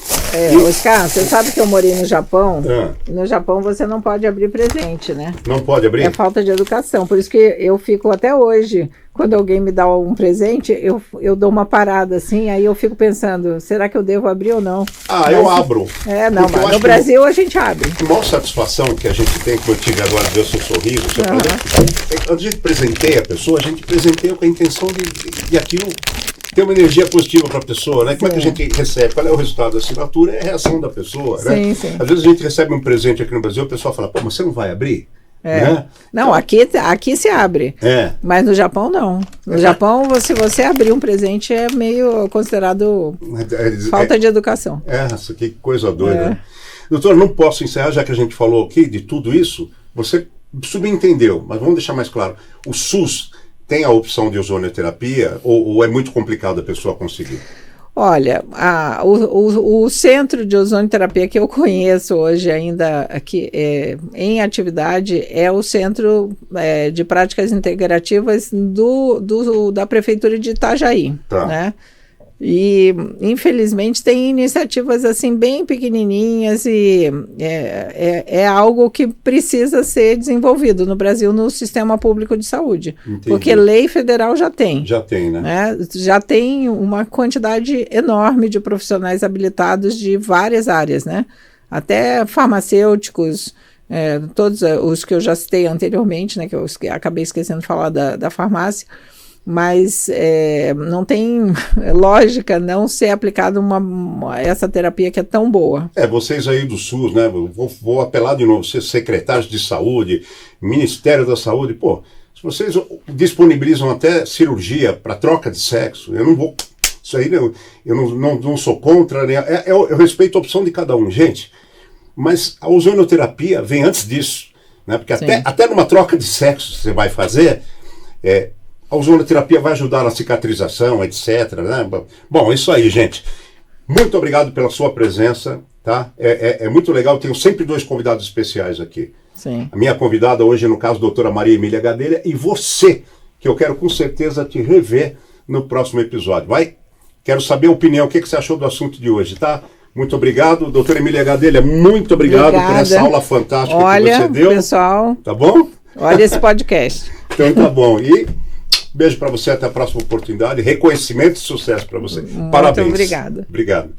Oscar, você sabe que eu morei no Japão? E no Japão você não pode abrir presente, né? Não pode abrir? É falta de educação. Por isso que eu fico até hoje, quando alguém me dá um presente, eu dou uma parada assim, aí eu fico pensando, será que eu devo abrir ou não? Eu abro. Mas no Brasil a gente abre. A maior satisfação que a gente tem, como eu tive agora, ver o seu sorriso, quando a gente presenteia a pessoa, a gente presenteia com a intenção de aquilo ter uma energia positiva para a pessoa, né? Como é que a gente recebe? Qual é o resultado da assinatura? É a reação da pessoa, né? Sim. Às vezes a gente recebe um presente aqui no Brasil, o pessoal fala, pô, mas você não vai abrir? Né? Não, aqui se abre. Mas no Japão não. No Japão, se você abrir um presente, é meio considerado falta de educação. Que coisa doida. Doutor, não posso encerrar, já que a gente falou aqui de tudo isso, você subentendeu, mas vamos deixar mais claro. O SUS tem a opção de ozonioterapia ou é muito complicado a pessoa conseguir? Olha, o centro de ozonioterapia que eu conheço hoje ainda aqui em atividade é o Centro de Práticas Integrativas da Prefeitura de Itajaí, né? E, infelizmente, tem iniciativas assim bem pequenininhas e é algo que precisa ser desenvolvido no Brasil no sistema público de saúde. Entendi. Porque lei federal já tem. Já tem, né? Já tem uma quantidade enorme de profissionais habilitados de várias áreas, né? Até farmacêuticos, todos os que eu já citei anteriormente, né? Que eu acabei esquecendo de falar da farmácia. Mas não tem lógica não ser aplicada essa terapia que é tão boa. Vocês aí do SUS, né? Vou apelar de novo, vocês secretários de saúde, Ministério da Saúde, se vocês disponibilizam até cirurgia para troca de sexo, eu não vou. Isso aí eu não sou contra, né? Eu respeito a opção de cada um, gente. Mas a ozonioterapia vem antes disso, né? Porque até numa troca de sexo você vai fazer. A ozonioterapia vai ajudar na cicatrização, etc. Né? Bom, isso aí, gente. Muito obrigado pela sua presença. Tá? É muito legal. Tenho sempre 2 convidados especiais aqui. Sim. A minha convidada hoje, no caso, a doutora Maria Emília Gadelha, e você, que eu quero com certeza te rever no próximo episódio. Quero saber a opinião, o que você achou do assunto de hoje, tá? Muito obrigado. Doutora Emília Gadelha, muito obrigado por essa aula fantástica que você deu. Pessoal. Tá bom? Olha esse podcast. Então tá bom. E beijo para você, até a próxima oportunidade. Reconhecimento e sucesso para você. Parabéns. Muito obrigada. Obrigado.